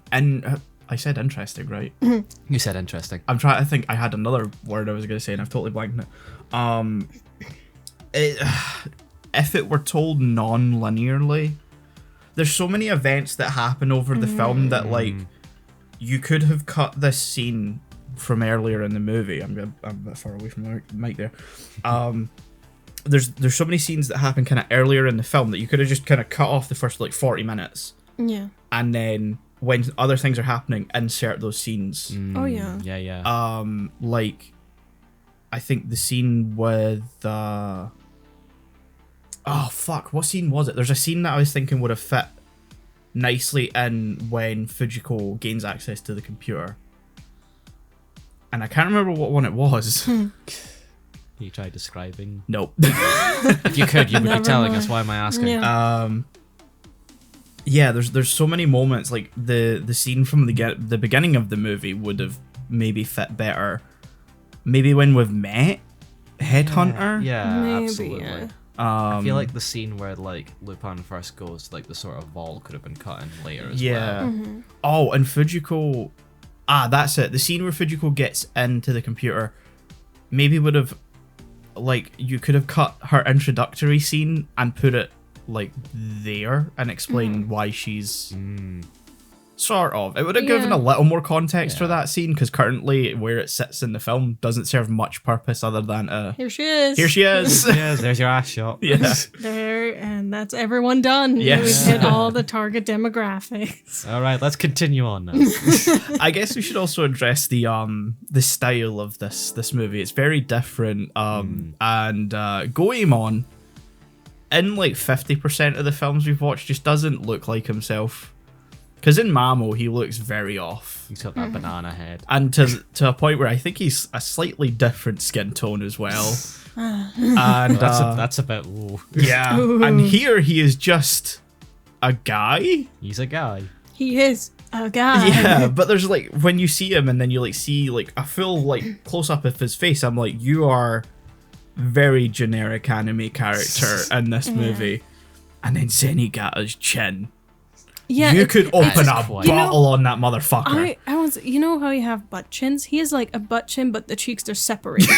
Speaker 1: I said interesting, right?
Speaker 2: You said interesting.
Speaker 1: I'm trying to think. I had another word I was going to say and I've totally blanked it. If it were told non-linearly, there's so many events that happen over the film that like you could have cut this scene from earlier in the movie. I'm a bit far away from the mic there. There's so many scenes that happen kind of earlier in the film that you could have just kind of cut off the first like 40 minutes.
Speaker 3: Yeah.
Speaker 1: And then when other things are happening, insert those scenes.
Speaker 3: Oh, yeah.
Speaker 2: Yeah.
Speaker 1: Like I think the scene with oh fuck, what scene was it? There's a scene that I was thinking would have fit nicely in when Fujiko gains access to the computer. And I can't remember what one it was.
Speaker 2: You try describing.
Speaker 1: Nope.
Speaker 2: If you could, you would be
Speaker 3: Never
Speaker 2: telling
Speaker 3: mind.
Speaker 2: us. Why am I asking?
Speaker 3: Yeah.
Speaker 1: Yeah, there's so many moments like the scene from the beginning of the movie would have maybe fit better. Maybe when we've met Headhunter.
Speaker 2: Yeah,
Speaker 3: Maybe,
Speaker 2: absolutely.
Speaker 3: yeah.
Speaker 2: I feel like the scene where like Lupin first goes to like the sort of vault could have been cut in later as well.
Speaker 1: Oh, and Fujiko. That's it. The scene where Fujiko gets into the computer maybe would have like you could have cut her introductory scene and put it like there and explain why she's Sort of. It would have given a little more context for that scene, because currently where it sits in the film doesn't serve much purpose other than
Speaker 3: here she is.
Speaker 1: Here she is.
Speaker 2: Yes, there's your ass shot.
Speaker 1: Yeah.
Speaker 3: There, and that's everyone done.
Speaker 1: Yes.
Speaker 3: We've hit all the target demographics.
Speaker 2: All right, let's continue on now.
Speaker 1: I guess we should also address the style of this movie. It's very different. And Goemon, in like 50% of the films we've watched, just doesn't look like himself. Because in Mamo, he looks very off.
Speaker 2: He's got that banana head.
Speaker 1: And to a point where I think he's a slightly different skin tone as well. And
Speaker 2: That's a bit... Ooh.
Speaker 1: yeah. And here he is just a guy.
Speaker 2: He's a guy.
Speaker 3: He is a guy.
Speaker 1: Yeah, but there's like, when you see him and then you like see like a full like close up of his face, I'm like, you are very generic anime character in this movie. And then Zenigata's chin.
Speaker 3: Yeah,
Speaker 1: you could open a
Speaker 2: quite-
Speaker 1: bottle on that motherfucker.
Speaker 3: I was, you know how you have butt chins? He has like a butt chin, but the cheeks are separated.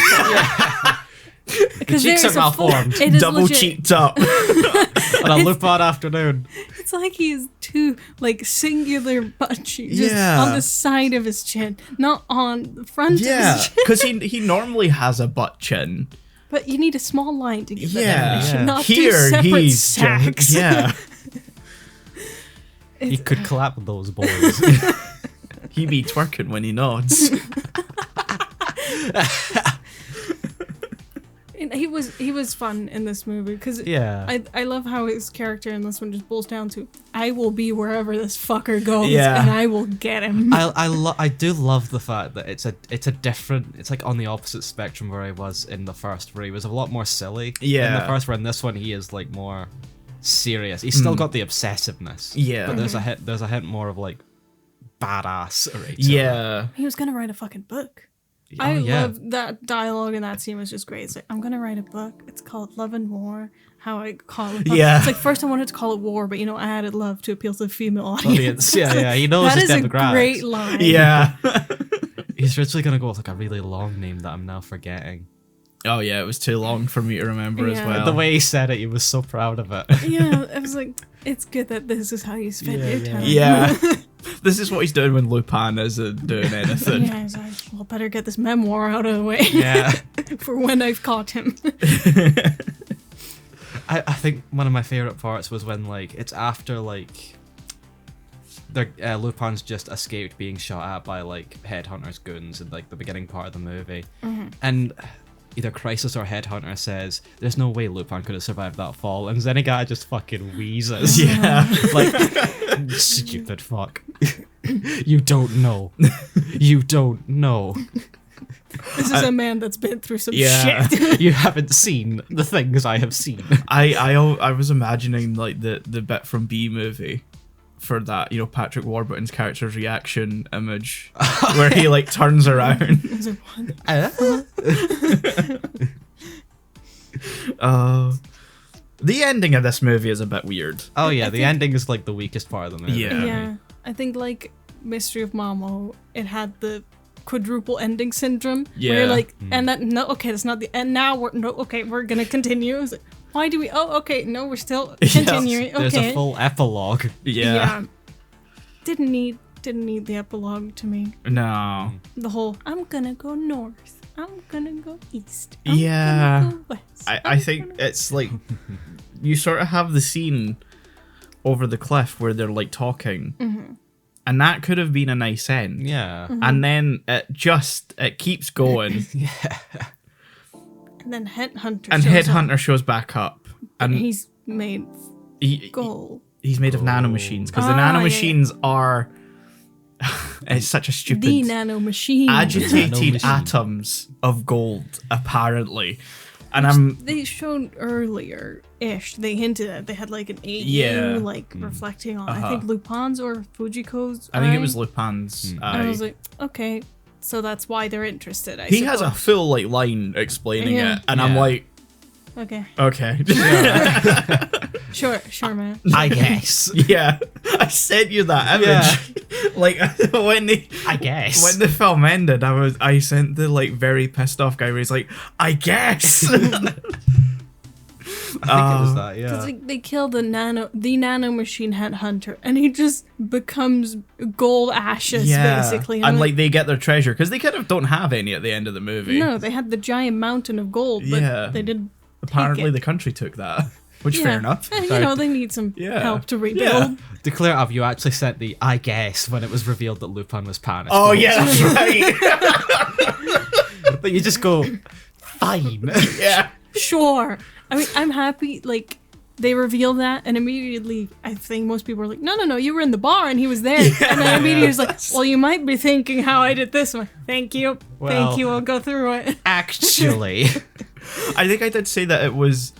Speaker 2: The cheeks are malformed.
Speaker 3: It is
Speaker 1: Double
Speaker 3: legit.
Speaker 1: cheeked up.
Speaker 2: On a Lupin afternoon.
Speaker 3: It's like he's two like singular butt cheeks just
Speaker 1: Yeah.
Speaker 3: on the side of his chin, not on the front
Speaker 1: Yeah,
Speaker 3: of his chin.
Speaker 1: because he normally has a butt chin.
Speaker 3: But you need a small line to give that
Speaker 1: Yeah.
Speaker 3: definition, not
Speaker 1: Here
Speaker 3: two separate
Speaker 1: he's
Speaker 3: sacks.
Speaker 1: yeah.
Speaker 2: He could clap those boys.
Speaker 1: He be twerking when he nods.
Speaker 3: And he was fun in this movie because
Speaker 2: Yeah.
Speaker 3: I love how his character in this one just boils down to I will be wherever this fucker goes
Speaker 1: Yeah.
Speaker 3: and I will get him.
Speaker 2: I do love the fact that it's a different, it's like on the opposite spectrum where he was in the first, where he was a lot more silly.
Speaker 1: Yeah.
Speaker 2: In the first, where in this one he is like more serious. He's still got the obsessiveness.
Speaker 1: Yeah.
Speaker 2: But there's a hint more of like badass. Rachel.
Speaker 1: Yeah.
Speaker 3: He was gonna write a fucking book.
Speaker 2: Oh,
Speaker 3: I
Speaker 2: yeah.
Speaker 3: love that dialogue in that scene was just great. It's like, I'm gonna write a book. It's called Love and War. How I call it.
Speaker 1: Yeah.
Speaker 3: It's like first I wanted to call it war, but I added love to appeal to the female audience.
Speaker 2: Yeah. He knows
Speaker 3: That
Speaker 2: his
Speaker 3: is a
Speaker 2: demographics.
Speaker 3: great line.
Speaker 1: Yeah.
Speaker 2: He's originally gonna go with like a really long name that I'm now forgetting.
Speaker 1: Oh yeah, it was too long for me to remember as
Speaker 3: Yeah.
Speaker 1: well.
Speaker 2: The way he said it, he was so proud of it.
Speaker 3: Yeah, I was like, it's good that this is how you spend your time.
Speaker 1: Yeah. This is what he's doing when Lupin isn't doing anything.
Speaker 3: Yeah, he's like, well, better get this memoir out of the way
Speaker 2: Yeah.
Speaker 3: for when I've caught him.
Speaker 2: I think one of my favorite parts was when like it's after like Lupin's just escaped being shot at by like Headhunter's goons in like the beginning part of the movie, and either Crisis or Headhunter says there's no way Lupin could have survived that fall, and Zenigata just fucking wheezes.
Speaker 1: Yeah.
Speaker 2: Like, stupid fuck. You don't know. You don't know.
Speaker 3: This is a man that's been through some
Speaker 1: Yeah.
Speaker 3: shit.
Speaker 2: You haven't seen the things I have seen.
Speaker 1: I was imagining like the bit from B movie for that, Patrick Warburton's character's reaction image where he like turns around.
Speaker 3: I was like, what?
Speaker 1: The ending of this movie is a bit weird.
Speaker 2: Oh yeah,
Speaker 3: I
Speaker 2: the
Speaker 3: think-
Speaker 2: ending is like the weakest part of the movie.
Speaker 1: Yeah.
Speaker 3: Yeah, I think like Mystery of Mamo, it had the quadruple ending syndrome. Where
Speaker 1: Yeah.
Speaker 3: you're like, and that that's not the end. Now we're gonna continue. It's like, why do we? Oh, okay, no, we're still continuing.
Speaker 2: There's
Speaker 3: Okay,
Speaker 2: a full epilogue.
Speaker 1: Yeah.
Speaker 3: Didn't need the epilogue to me.
Speaker 1: No.
Speaker 3: The whole I'm gonna go north. I'm gonna go east.
Speaker 1: Yeah.
Speaker 3: I'm gonna go west.
Speaker 1: I
Speaker 3: I'm
Speaker 1: think
Speaker 3: gonna-
Speaker 1: it's like you sort of have the scene over the cliff where they're like talking. And that could have been a nice end.
Speaker 2: Yeah.
Speaker 1: And then it keeps going.
Speaker 3: And then Headhunter.
Speaker 1: And
Speaker 3: shows
Speaker 1: Headhunter
Speaker 3: up,
Speaker 1: shows back up. And
Speaker 3: he's made
Speaker 1: he,
Speaker 3: gold.
Speaker 1: he's made of nanomachines because the
Speaker 3: Ah, yeah,
Speaker 1: nanomachines are it's such a stupid
Speaker 3: The nano machine.
Speaker 1: agitated
Speaker 2: Nanomachine.
Speaker 1: atoms of gold apparently. And
Speaker 3: They showed earlier-ish. They hinted at they had like an AU
Speaker 1: Yeah.
Speaker 3: reflecting on I think Lupin's or Fujiko's.
Speaker 1: I think it
Speaker 3: eye.
Speaker 1: was Lupin's
Speaker 3: And I was like, okay, so that's why they're interested.
Speaker 1: he has a full like line explaining
Speaker 3: Yeah.
Speaker 1: it and I'm
Speaker 2: Yeah.
Speaker 1: like
Speaker 3: okay,
Speaker 1: okay.
Speaker 3: sure, man.
Speaker 2: I guess.
Speaker 1: Yeah, I sent you that image. Like when the film ended, I sent the like very pissed off guy where he's like, I guess.
Speaker 2: think it was that, yeah.
Speaker 3: Because they kill the nano machine headhunter, and he just becomes gold ashes, basically.
Speaker 1: And like they get their treasure, because they kind of don't have any at the end of the movie.
Speaker 3: No, they had the giant mountain of gold, but they did.
Speaker 1: Apparently the country took that, which fair enough.
Speaker 3: They need some help to rebuild.
Speaker 2: To clear it up, you actually sent the "I guess" when it was revealed that Lupin was Spanish.
Speaker 1: Oh yeah, that's right.
Speaker 2: But you just go, fine.
Speaker 1: Yeah.
Speaker 3: Sure. I mean, I'm happy, like, they revealed that, and immediately, I think most people were like, no, you were in the bar, and he was there. And then immediately he was like, well, you might be thinking how I did this. I'm like, thank you, I'll go through it.
Speaker 2: Actually.
Speaker 1: I think I did say that it was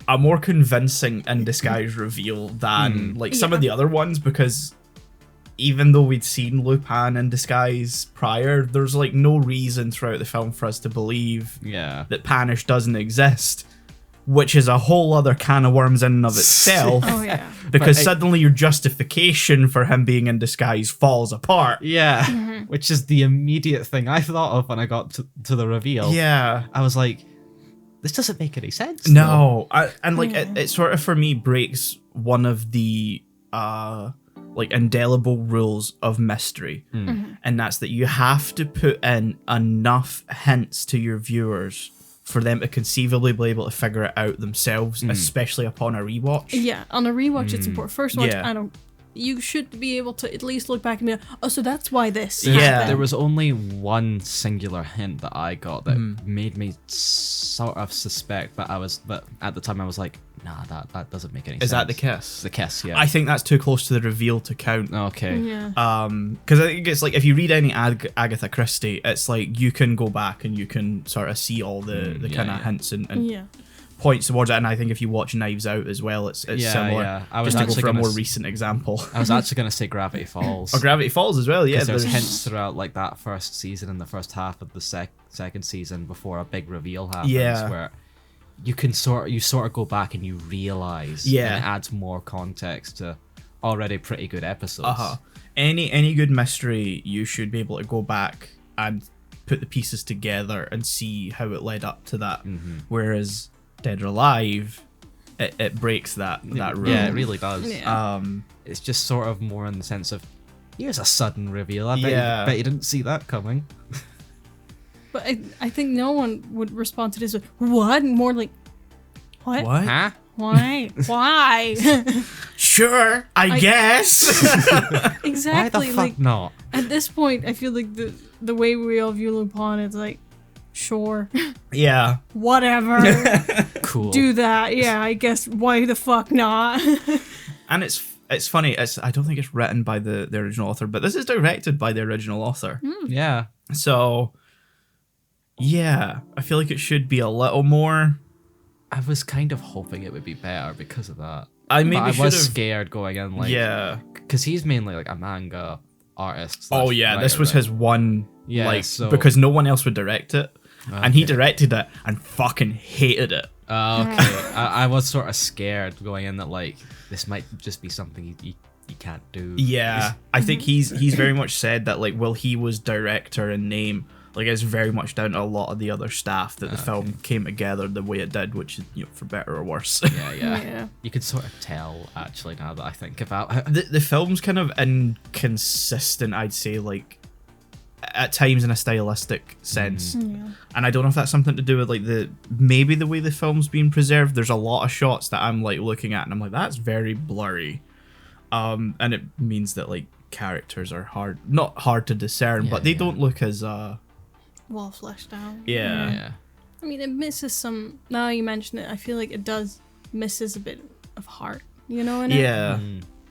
Speaker 1: a more convincing in disguise reveal than, like, some of the other ones, because even though we'd seen Lupin in disguise prior, there's like no reason throughout the film for us to believe that Panish doesn't exist, which is a whole other can of worms in and of itself.
Speaker 3: Oh yeah.
Speaker 1: Because suddenly your justification for him being in disguise falls apart.
Speaker 2: Yeah. Which is the immediate thing I thought of when I got to the reveal.
Speaker 1: Yeah.
Speaker 2: I was like, this doesn't make any sense.
Speaker 1: No. It sort of, for me, breaks one of the like indelible rules of mystery, and that's that you have to put in enough hints to your viewers for them to conceivably be able to figure it out themselves, especially upon a rewatch.
Speaker 3: Yeah, on a rewatch it's important. First watch, you should be able to at least look back and be like, oh, so that's why this happened.
Speaker 2: There was only one singular hint that I got that made me sort of suspect, but at the time I was like, nah, that doesn't make any sense.
Speaker 1: Is that the kiss?
Speaker 2: The kiss, yeah.
Speaker 1: I think that's too close to the reveal to count.
Speaker 2: Okay.
Speaker 3: Yeah.
Speaker 1: Because I think it's like, if you read any Agatha Christie, it's like you can go back and you can sort of see all the kind of hints and points towards it. And I think if you watch Knives Out as well, it's similar.
Speaker 2: Yeah. I was
Speaker 1: just to go
Speaker 2: actually
Speaker 1: for a more recent example.
Speaker 2: I was actually going to say Gravity Falls.
Speaker 1: Or Gravity Falls as well, yeah.
Speaker 2: There's hints throughout like that first season and the first half of the second season before a big reveal happens, where you can sort of go back and you realize, and it adds more context to already pretty good episodes.
Speaker 1: Any good mystery, you should be able to go back and put the pieces together and see how it led up to that. Whereas Dead or Alive, it breaks that rule.
Speaker 2: Yeah, it really does.
Speaker 3: Yeah.
Speaker 2: It's just sort of more in the sense of, here's a sudden reveal. I bet you didn't see that coming.
Speaker 3: But I think no one would respond to this with, what? More like, what?
Speaker 1: What?
Speaker 2: Huh?
Speaker 3: Why? Why?
Speaker 1: Sure, I guess.
Speaker 3: Exactly.
Speaker 2: Why the fuck
Speaker 3: like,
Speaker 2: not?
Speaker 3: at this point, I feel like the way we all view Lupin is like, sure.
Speaker 1: Yeah.
Speaker 3: Whatever.
Speaker 2: Cool.
Speaker 3: Do that. Yeah, I guess why the fuck not?
Speaker 1: And it's funny, I don't think it's written by the original author, but this is directed by the original author.
Speaker 2: Yeah.
Speaker 1: So, yeah, I feel like it should be a little more.
Speaker 2: I was kind of hoping it would be better because of that.
Speaker 1: I
Speaker 2: was scared going in, like, because he's mainly like a manga artist.
Speaker 1: Oh yeah, this was his one, because no one else would direct it, and he directed it and fucking hated it.
Speaker 2: Okay. I was sort of scared going in that, like, this might just be something you can't do.
Speaker 1: Yeah, I think he's very much said that, like, well, he was director in name. Like, it's very much down to a lot of the other staff that the film came together the way it did, which is, for better or worse.
Speaker 3: Yeah.
Speaker 2: You could sort of tell, actually, now that I think about it.
Speaker 1: The film's kind of inconsistent, I'd say, like, at times in a stylistic sense. And I don't know if that's something to do with, like, maybe the way the film's being preserved. There's a lot of shots that I'm, like, looking at and I'm like, that's very blurry. And it means that, like, characters are not hard to discern, but they don't look as
Speaker 3: well fleshed out.
Speaker 1: Yeah.
Speaker 3: I mean, it misses some. Now you mention it, I feel like it misses a bit of heart. You know, in it.
Speaker 1: Yeah.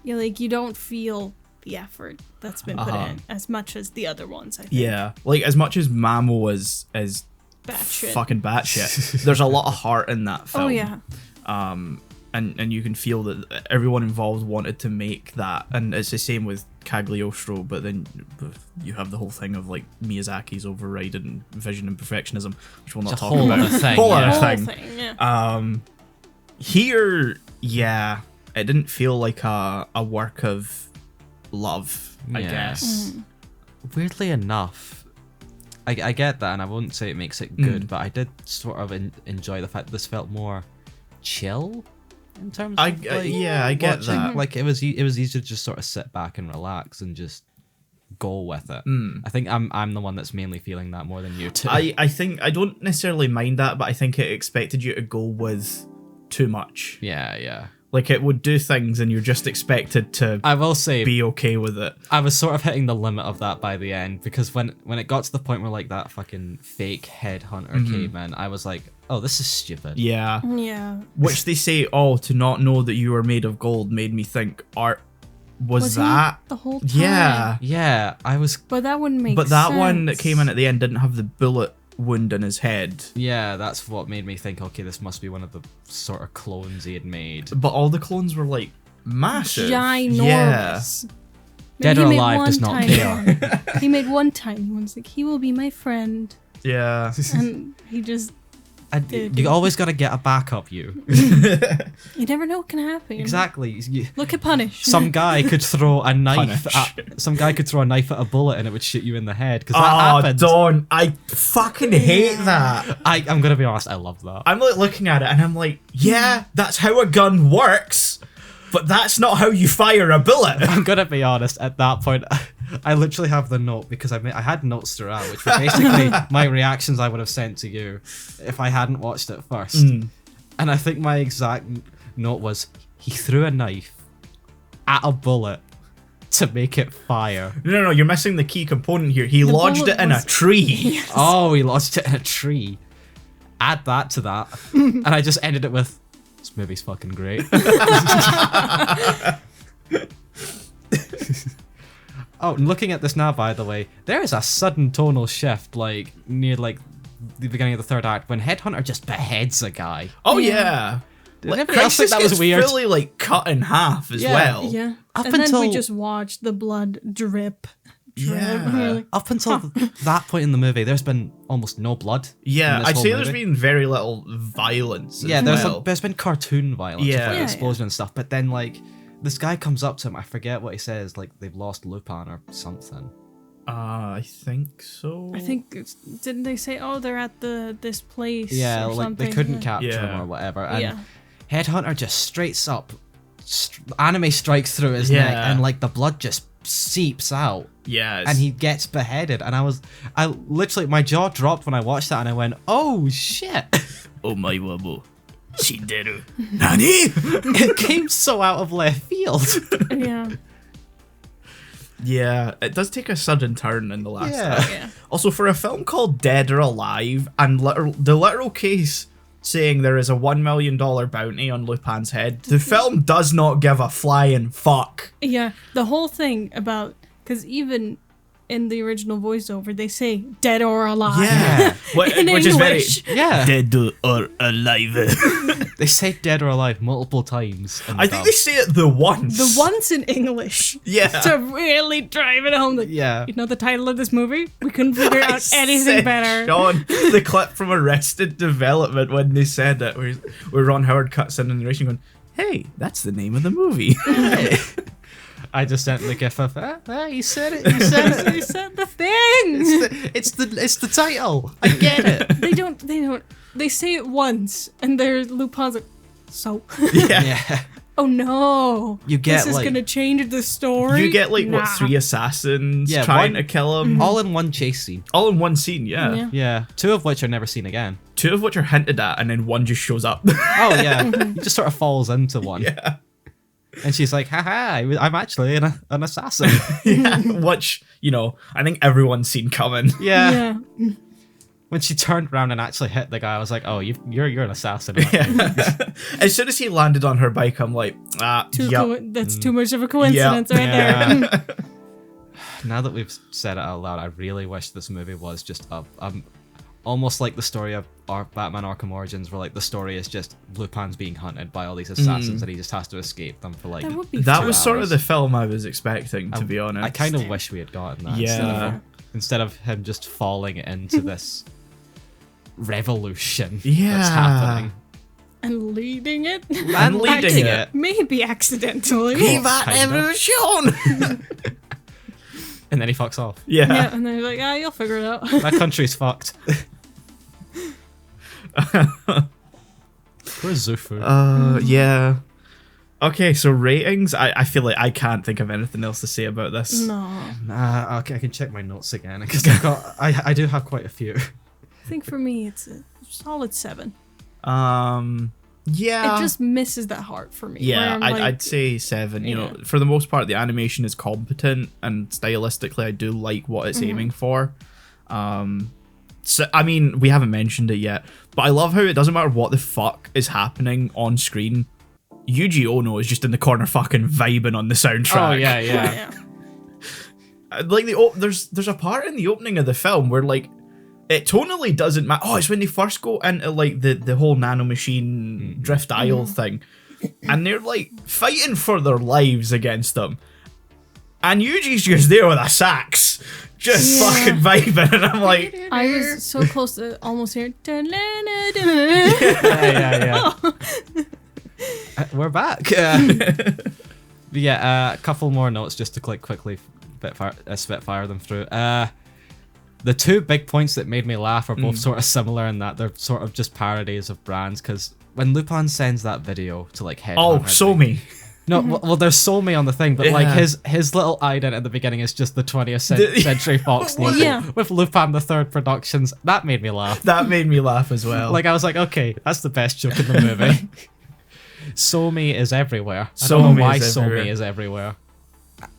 Speaker 3: Yeah, like you don't feel the effort that's been put in as much as the other ones. I think.
Speaker 1: Yeah, like as much as Mamo is
Speaker 3: batshit.
Speaker 1: Fucking batshit. There's a lot of heart in that film.
Speaker 3: Oh yeah.
Speaker 1: And you can feel that everyone involved wanted to make that, and it's the same with Cagliostro, but then you have the whole thing of, like, Miyazaki's overriding vision and perfectionism, which we'll not talk about. Whole other thing. Here, it didn't feel like a work of love, I guess.
Speaker 2: Weirdly enough, I get that, and I wouldn't say it makes it good, but I did sort of enjoy the fact that this felt more chill in terms
Speaker 1: I
Speaker 2: of like,
Speaker 1: I get
Speaker 2: watching.
Speaker 1: that.
Speaker 2: Like it was easy to just sort of sit back and relax and just go with it. I think I'm the one that's mainly feeling that more than you two.
Speaker 1: I think I don't necessarily mind that, but I think it expected you to go with too much.
Speaker 2: yeah.
Speaker 1: Like it would do things and you're just expected to
Speaker 2: I will say
Speaker 1: be okay with it.
Speaker 2: I was sort of hitting the limit of that by the end, because when it got to the point where like that fucking fake headhunter came in, I was like, oh, this is stupid.
Speaker 1: Yeah.
Speaker 3: Yeah.
Speaker 1: Which they say, oh, to not know that you were made of gold made me think art was that
Speaker 3: he the whole time?
Speaker 1: Yeah.
Speaker 2: Yeah, I was.
Speaker 3: But that wouldn't make
Speaker 1: But
Speaker 3: sense.
Speaker 1: that one that came in at the end didn't have the bullet wound in his head.
Speaker 2: Yeah, that's what made me think, okay, this must be one of the sort of clones he had made.
Speaker 1: But all the clones were like massive.
Speaker 3: Ginormous.
Speaker 2: Dead
Speaker 3: He
Speaker 2: or
Speaker 3: made
Speaker 2: alive
Speaker 3: one
Speaker 2: does not
Speaker 3: tiny
Speaker 2: care.
Speaker 3: one. He made one tiny one. It's like, he will be my friend.
Speaker 1: Yeah.
Speaker 3: And he just,
Speaker 2: You always got to get a backup, you.
Speaker 3: you never know what can happen.
Speaker 2: Exactly.
Speaker 3: Look at Punish.
Speaker 2: Some guy could throw a knife
Speaker 1: Punish.
Speaker 2: some guy could throw a knife at a bullet and it would shoot you in the head, because that
Speaker 1: Oh,
Speaker 2: happened.
Speaker 1: Dawn. I fucking hate that.
Speaker 2: I'm gonna be honest, I love that.
Speaker 1: I'm like looking at it and I'm like, yeah, that's how a gun works, but that's not how you fire a bullet.
Speaker 2: I'm gonna be honest, at that point I literally have the note, because I had notes throughout, which were basically my reactions I would have sent to you if I hadn't watched it first. And I think my exact note was, he threw a knife at a bullet to make it fire.
Speaker 1: No, you're missing the key component here. He lodged
Speaker 3: bullet
Speaker 1: it in a
Speaker 3: was-
Speaker 1: tree.
Speaker 2: Oh, he lodged it in a tree. Add that to that. And I just ended it with, this movie's fucking great. Oh, and looking at this now, by the way, there is a sudden tonal shift, like, near, like, the beginning of the third act, when Headhunter just beheads a guy.
Speaker 1: Oh yeah.
Speaker 2: Did anybody else think
Speaker 1: Crisis
Speaker 2: that was
Speaker 1: gets
Speaker 2: weird?
Speaker 1: fully like cut in half as
Speaker 2: Yeah.
Speaker 1: well.
Speaker 3: Yeah.
Speaker 2: Up
Speaker 3: And then we
Speaker 2: until-
Speaker 3: just watched the blood drip.
Speaker 1: Yeah.
Speaker 3: And we're like,
Speaker 2: Up until that point in the movie, there's been almost no blood. in
Speaker 1: Yeah,
Speaker 2: this
Speaker 1: I'd
Speaker 2: whole
Speaker 1: say there's
Speaker 2: movie.
Speaker 1: been very little violence.
Speaker 2: Yeah,
Speaker 1: as
Speaker 2: there's been cartoon violence,
Speaker 1: Yeah.
Speaker 2: like
Speaker 3: Yeah,
Speaker 2: explosion and stuff. But then, like, this guy comes up to him. I forget what he says. Like, they've lost Lupin or something.
Speaker 1: I think so.
Speaker 3: I think, didn't they say, oh, they're at this place?
Speaker 2: Yeah,
Speaker 3: or
Speaker 2: like
Speaker 3: something?
Speaker 2: they couldn't
Speaker 3: Yeah.
Speaker 2: capture
Speaker 1: Yeah.
Speaker 2: him or whatever. And
Speaker 3: Yeah.
Speaker 2: Headhunter just straight up anime strikes through his
Speaker 1: Yeah.
Speaker 2: neck, and like the blood just seeps out,
Speaker 1: Yes.
Speaker 2: and he gets beheaded. And I literally, my jaw dropped when I watched that, and I went, "Oh shit!"
Speaker 1: Oh my wabo. Shinderu. Nani?
Speaker 2: It came so out of left field.
Speaker 3: Yeah.
Speaker 1: Yeah, it does take a sudden turn in the last
Speaker 2: Yeah.
Speaker 1: act.
Speaker 3: Yeah.
Speaker 1: Also, for a film called Dead or Alive, and the literal case saying there is a $1 million bounty on Lupin's head, the film does not give a flying fuck.
Speaker 3: Yeah. The whole thing about, because even in the original voiceover, they say dead or alive.
Speaker 1: Yeah.
Speaker 3: In
Speaker 1: Which is very
Speaker 3: English.
Speaker 2: Yeah,
Speaker 1: dead or alive.
Speaker 2: they say "dead or alive" multiple times. In the
Speaker 1: I think
Speaker 2: dub.
Speaker 1: they say it the once.
Speaker 3: The once in English.
Speaker 1: Yeah.
Speaker 3: To really drive it home. Like,
Speaker 2: Yeah.
Speaker 3: you know the title of this movie? We couldn't figure out anything
Speaker 1: said,
Speaker 3: better.
Speaker 1: Shaun, the clip from Arrested Development when they said it, where Ron Howard cuts in the narration going, hey, that's the name of the movie.
Speaker 2: I just sent the gif of, he said it. He said it.
Speaker 3: They said the thing.
Speaker 2: It's the title. I get it.
Speaker 3: They say it once, and they're Lupin's like, so.
Speaker 1: Yeah.
Speaker 2: Yeah.
Speaker 3: Oh no.
Speaker 2: You get,
Speaker 3: this is
Speaker 2: like-
Speaker 3: gonna change the story.
Speaker 1: You get, like,
Speaker 3: Nah.
Speaker 1: what, 3 assassins
Speaker 2: Yeah,
Speaker 1: trying
Speaker 2: one-
Speaker 1: to kill him?
Speaker 2: All in one chase scene.
Speaker 1: All in one scene, yeah.
Speaker 3: Yeah.
Speaker 2: Yeah, 2 of which are never seen again.
Speaker 1: 2 of which are hinted at, and then 1 just shows up.
Speaker 2: Oh yeah, he just sort of falls into one.
Speaker 1: Yeah.
Speaker 2: And she's like, haha, I'm actually an assassin.
Speaker 1: Yeah. Which, I think everyone's seen coming.
Speaker 2: Yeah.
Speaker 3: Yeah.
Speaker 2: When she turned around and actually hit the guy, I was like, oh, you're an assassin. aren't you?
Speaker 1: As soon as he landed on her bike, I'm like,
Speaker 3: That's too much of a coincidence right
Speaker 2: Yeah.
Speaker 3: there.
Speaker 2: Now that we've said it out loud, I really wish this movie was just almost like the story of Batman Arkham Origins, where like the story is just Lupin's being hunted by all these assassins and he just has to escape them for like.
Speaker 3: That would be
Speaker 1: That
Speaker 3: fun.
Speaker 1: was sort of
Speaker 2: hours.
Speaker 1: the film I was expecting, to be honest.
Speaker 2: I kind of wish we had gotten that
Speaker 1: Yeah.
Speaker 2: instead of him just falling into this revolution
Speaker 1: Yeah.
Speaker 2: that's happening.
Speaker 3: And leading it.
Speaker 1: And leading
Speaker 3: Actually,
Speaker 1: it.
Speaker 3: Maybe accidentally.
Speaker 1: Viva
Speaker 2: Kinda.
Speaker 1: Evolution!
Speaker 2: And then he fucks off.
Speaker 1: Yeah.
Speaker 3: Yeah, and they're like, you'll figure it out.
Speaker 2: That country's fucked. Where's Zufu?
Speaker 1: Yeah. Okay, so ratings. I feel like I can't think of anything else to say about this.
Speaker 3: No.
Speaker 2: Okay, I can check my notes again because I do have quite a few.
Speaker 3: I think for me, it's a solid 7.
Speaker 1: Yeah.
Speaker 3: It just misses that heart for me.
Speaker 1: Yeah,
Speaker 3: where I'm like,
Speaker 1: I'd say 7. You know, for the most part, the animation is competent, and stylistically, I do like what it's aiming for. So I mean, we haven't mentioned it yet, but I love how it doesn't matter what the fuck is happening on screen. Yuji Ono is just in the corner fucking vibing on the soundtrack.
Speaker 2: Oh yeah.
Speaker 1: Like there's a part in the opening of the film where like it tonally doesn't matter. Oh, it's when they first go into like the whole nanomachine drift isle thing, and they're like fighting for their lives against them, and Yuji's just there with a sax, just fucking vibing, and I'm like,
Speaker 3: I was so close to almost hearing.
Speaker 2: Yeah. We're back. A couple more notes just to quickly spitfire them through. The two big points that made me laugh are both sort of similar in that they're sort of just parodies of brands. Because when Lupin sends that video to like Headhunter,
Speaker 1: Somi.
Speaker 2: No, well, there's Somi on the thing, but like his little ident at the beginning is just the 20th Century Fox logo with Lupin the Third Productions. That made me laugh.
Speaker 1: That made me laugh as well.
Speaker 2: Like I was like, okay, that's the best joke in the movie. Somi is everywhere. I don't know why Somi is everywhere.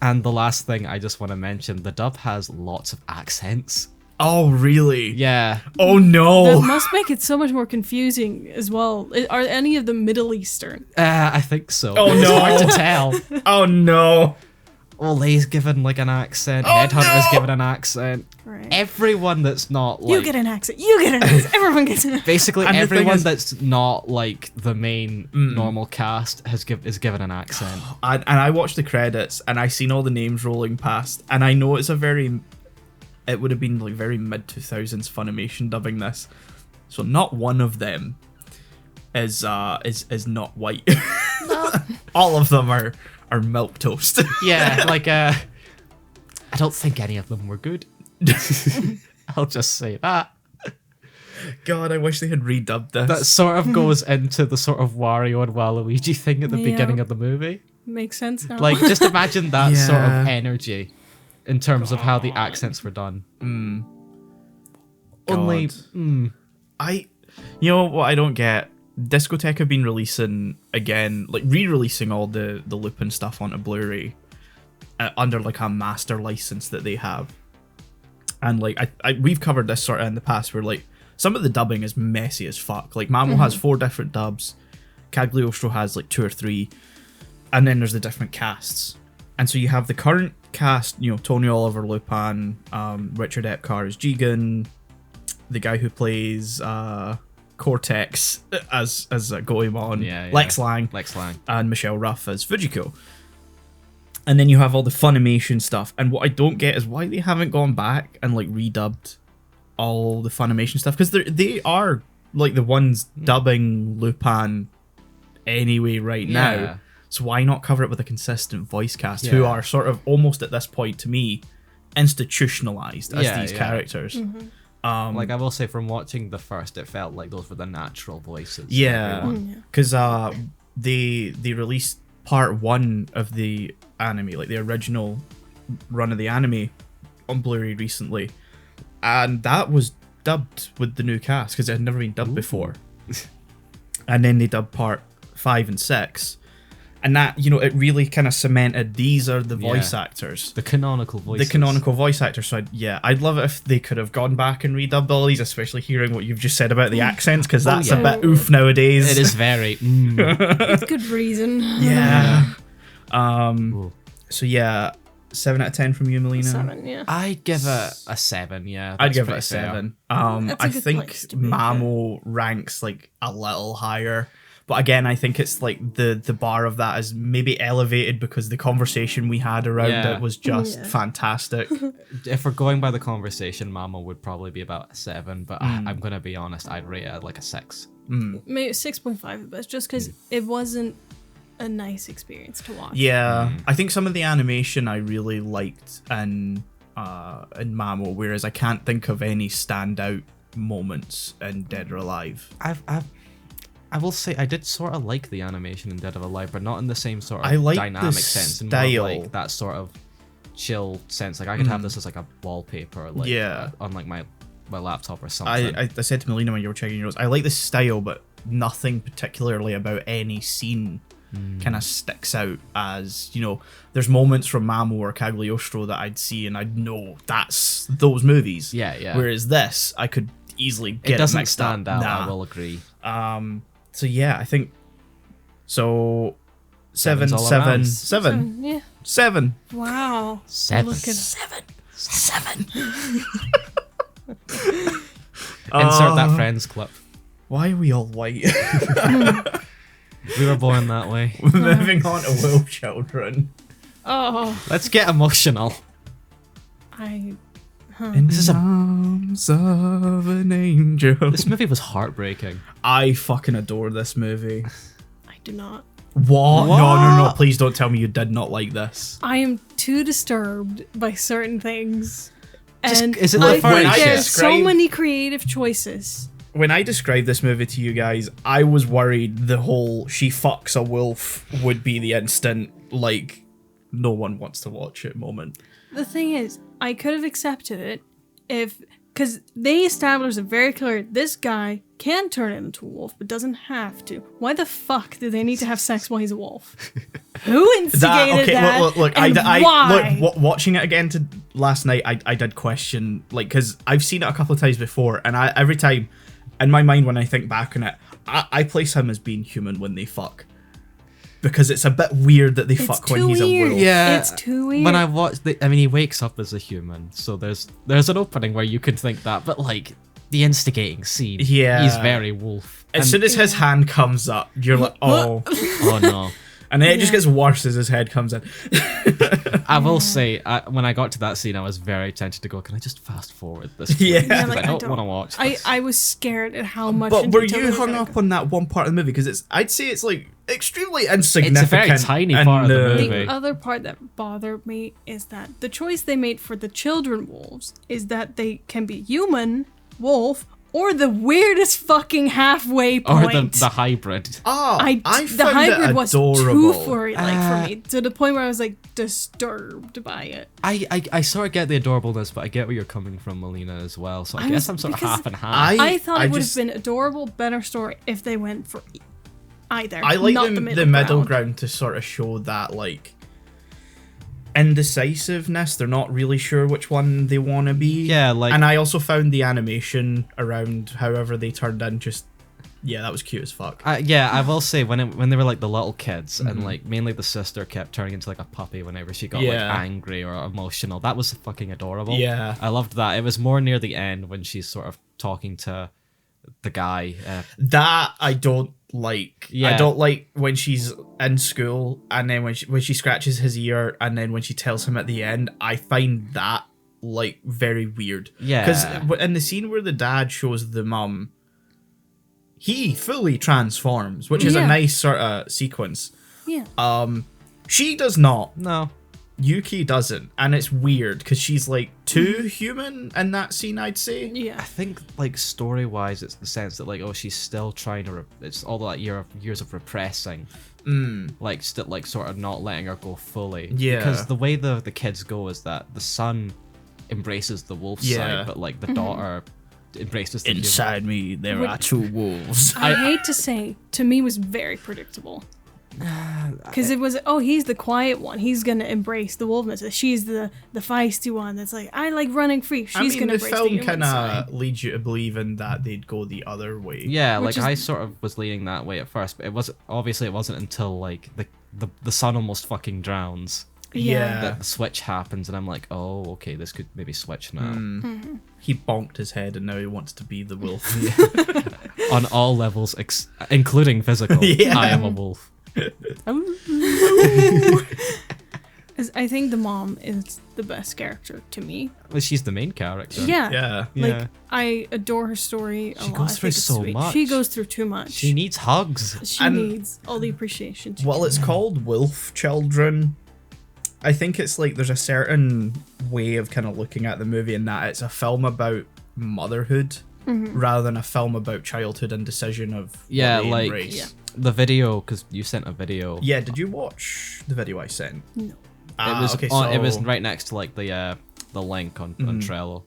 Speaker 2: And the last thing I just want to mention, the dub has lots of accents.
Speaker 1: Oh, really?
Speaker 2: Yeah.
Speaker 1: Oh, no.
Speaker 3: That must make it so much more confusing as well. Are any of them Middle Eastern?
Speaker 2: I think so.
Speaker 1: Oh,
Speaker 2: it's
Speaker 1: no.
Speaker 2: hard to tell.
Speaker 1: Oh, no.
Speaker 2: Olay's given like an accent. Headhunter's given an accent.
Speaker 3: Right.
Speaker 2: Everyone that's not like...
Speaker 3: You get an accent. You get an accent. Everyone gets an accent.
Speaker 2: Basically,
Speaker 1: And
Speaker 2: everyone that's not like the main normal cast is given an accent.
Speaker 1: And I watched the credits, and I seen all the names rolling past, and I know it's it would have been like very mid-2000s Funimation dubbing this. So not one of them is not white. All of them are milquetoast.
Speaker 2: Yeah, like I don't think any of them were good. I'll just say that.
Speaker 1: God, I wish they had redubbed this.
Speaker 2: That sort of goes into the sort of Wario and Waluigi thing at the beginning of the movie.
Speaker 3: Makes sense now.
Speaker 2: Like, just imagine that sort of energy in terms of how the accents were done. Only,
Speaker 1: you know what I don't get? Discotheque have been releasing again, like re-releasing all the Lupin stuff onto Blu-ray under like a master license that they have. And like we've covered this sort of in the past where like some of the dubbing is messy as fuck. Like Mamo has 4 different dubs, Cagliostro has like 2 or 3, and then there's the different casts. And so you have the current cast, you know, Tony Oliver, Lupin, Richard Epcar as Jigen, the guy who plays Cortex as Goemon, Lex Lang, and Michelle Ruff as Fujiko. And then you have all the Funimation stuff. And what I don't get is why they haven't gone back and like redubbed all the Funimation stuff, because they are like the ones dubbing Lupin anyway right now. So why not cover it with a consistent voice cast who are sort of almost at this point to me institutionalized as these characters.
Speaker 2: Like I will say, from watching the first, it felt like those were the natural voices.
Speaker 1: Yeah, because they released part 1 of the anime, like the original run of the anime, on Blu-ray recently, and that was dubbed with the new cast because it had never been dubbed before. And then they dubbed part 5 and 6. And that, you know, it really kind of cemented these are the voice actors.
Speaker 2: The canonical voices.
Speaker 1: The canonical voice actors. So, I'd love it if they could have gone back and redubbed all these, especially hearing what you've just said about the accents, because that's a bit oof nowadays.
Speaker 2: It is very...
Speaker 3: It's good reason.
Speaker 1: Yeah. So, 7 out of 10 from you, Melina?
Speaker 3: 7, yeah.
Speaker 2: I'd give it a 7, yeah.
Speaker 1: I'd give it a 7. I think
Speaker 3: place to be,
Speaker 1: Mamo ranks like a little higher. But again, I think it's like the bar of that is maybe elevated because the conversation we had around it was just fantastic.
Speaker 2: If we're going by the conversation, Mama would probably be about a 7, but I'm going to be honest, I'd rate it like a 6.
Speaker 3: Maybe 6.5 but just because it wasn't a nice experience to watch.
Speaker 1: Yeah, I think some of the animation I really liked in Mamo, whereas I can't think of any standout moments in Dead or Alive.
Speaker 2: I will say I did sort of like the animation in Dead of Alive, but not in the same sort
Speaker 1: I
Speaker 2: of
Speaker 1: like
Speaker 2: dynamic
Speaker 1: the
Speaker 2: sense, and
Speaker 1: style.
Speaker 2: more of, like that sort of chill sense. Like I could have this as like a wallpaper, like on like my laptop or something.
Speaker 1: I said to Melina when you were checking your notes, I like the style, but nothing particularly about any scene kind of sticks out as, you know, there's moments from Mamo or Cagliostro that I'd see and I'd know that's those movies.
Speaker 2: Yeah.
Speaker 1: Whereas this, I could easily get
Speaker 2: it doesn't
Speaker 1: mixed
Speaker 2: stand
Speaker 1: up.
Speaker 2: out. I will agree.
Speaker 1: So yeah, I think so.
Speaker 2: Seven's all around.
Speaker 3: Seven. Yeah.
Speaker 1: 7.
Speaker 3: Wow.
Speaker 2: 7.
Speaker 3: Look at
Speaker 1: 7.
Speaker 2: Insert that Friends clip.
Speaker 1: Why are we all white?
Speaker 2: We were born that way.
Speaker 1: Moving on to Will Children.
Speaker 3: Oh.
Speaker 2: Let's get emotional.
Speaker 1: In the arms of an angel.
Speaker 2: This movie was heartbreaking.
Speaker 1: I fucking adore this movie.
Speaker 3: I do not.
Speaker 1: What? No. Please don't tell me you did not like this.
Speaker 3: I am too disturbed by certain things. And
Speaker 2: is it
Speaker 3: I
Speaker 2: the first?
Speaker 3: think there's so
Speaker 1: describe-
Speaker 3: many creative choices.
Speaker 1: When I described this movie to you guys, I was worried the whole she fucks a wolf would be the instant, like, no one wants to watch it moment.
Speaker 3: The thing is, I could have accepted it if... Because they established it very clear, this guy can turn into a wolf, but doesn't have to. Why the fuck do they need to have sex while he's a wolf? Who instigated that?
Speaker 1: Look,
Speaker 3: and why?
Speaker 1: watching it again last night, I did question, like, because I've seen it a couple of times before, and every time, in my mind, when I think back on it, I place him as being human when they fuck. Because it's a bit weird that they fuck when he's a wolf.
Speaker 2: Yeah,
Speaker 3: it's too weird.
Speaker 2: When I watched, he wakes up as a human, so there's an opening where you could think that, but like the instigating scene, he's very wolf.
Speaker 1: As soon as his hand comes up, you're like, oh,
Speaker 2: oh no.
Speaker 1: And then it just gets worse as his head comes in.
Speaker 2: I will say, when I got to that scene, I was very tempted to go, can I just fast forward this?
Speaker 1: Yeah.
Speaker 3: Like,
Speaker 2: I don't want to watch this.
Speaker 3: I was scared at how much.
Speaker 1: But were you hung up on that one part of the movie? Because I'd say it's like extremely insignificant.
Speaker 2: It's a very tiny part of the movie.
Speaker 3: The other part that bothered me is that the choice they made for the children wolves is that they can be human, wolf, or the weirdest fucking halfway point.
Speaker 2: Or the hybrid.
Speaker 1: Oh, I
Speaker 3: the
Speaker 1: found
Speaker 3: hybrid
Speaker 1: it
Speaker 3: was
Speaker 1: adorable.
Speaker 3: too for me, to the point where I was like disturbed by it.
Speaker 2: I sort of get the adorableness, but I get where you're coming from, Melina, as well. So I guess I'm sort of half and half.
Speaker 3: I thought it would have been adorable, better story if they went for either.
Speaker 1: I like
Speaker 3: not
Speaker 1: the middle ground to sort of show that, like, indecisiveness. They're not really sure which one they want to be.
Speaker 2: Yeah, like,
Speaker 1: and I also found the animation around however they turned in just, yeah, that was cute as fuck.
Speaker 2: Yeah, I will say when they were like the little kids and like mainly the sister kept turning into like a puppy whenever she got like angry or emotional. That was fucking adorable.
Speaker 1: Yeah,
Speaker 2: I loved that. It was more near the end when she's sort of talking to the guy.
Speaker 1: That I don't like.
Speaker 2: Yeah.
Speaker 1: I don't like when she's in school and then when she scratches his ear and then when she tells him at the end. I find that like very weird.
Speaker 2: Yeah,
Speaker 1: because in the scene where the dad shows the mum, he fully transforms, which is a nice sort of sequence.
Speaker 3: Yeah.
Speaker 1: She does not.
Speaker 2: No.
Speaker 1: Yuki doesn't, and it's weird because she's like too human in that scene, I'd say.
Speaker 3: Yeah.
Speaker 2: I think like story wise, it's the sense that like, oh, she's still trying to. It's all that years of repressing, like still like sort of not letting her go fully.
Speaker 1: Yeah.
Speaker 2: Because the way the kids go is that the son embraces the wolf side, but like the daughter embraces the
Speaker 1: Inside me, there are two wolves.
Speaker 3: I hate to say, to me, was very predictable. Because it was, he's the quiet one. He's gonna embrace the wolfness. She's the feisty one. That's like, I like running free. She's gonna embrace the
Speaker 1: film
Speaker 3: human
Speaker 1: kind
Speaker 3: side.
Speaker 1: of leads you to believe in that they'd go the other way.
Speaker 2: Yeah, like I sort of was leaning that way at first, but it wasn't until like the son almost fucking drowns.
Speaker 1: Yeah.
Speaker 2: That the switch happens, and I'm like, oh, okay, this could maybe switch now.
Speaker 1: He bonked his head, and now he wants to be the wolf.
Speaker 2: On all levels, including physical.
Speaker 1: Yeah.
Speaker 2: I am a wolf.
Speaker 3: I think the mom is the best character to me.
Speaker 2: Well, she's the main character.
Speaker 1: Yeah.
Speaker 3: Like, I adore her story a lot.
Speaker 2: She goes through so much.
Speaker 3: She goes through too much.
Speaker 2: She needs hugs.
Speaker 3: She needs all the appreciation.
Speaker 1: Well, it's called Wolf Children. I think it's like there's a certain way of kind of looking at the movie in that it's a film about motherhood rather than a film about childhood indecision of what they
Speaker 2: like
Speaker 1: embrace.
Speaker 2: the video, because you sent a video.
Speaker 1: Yeah, did you watch the video I sent?
Speaker 3: No.
Speaker 2: It was right next to like the link on Trello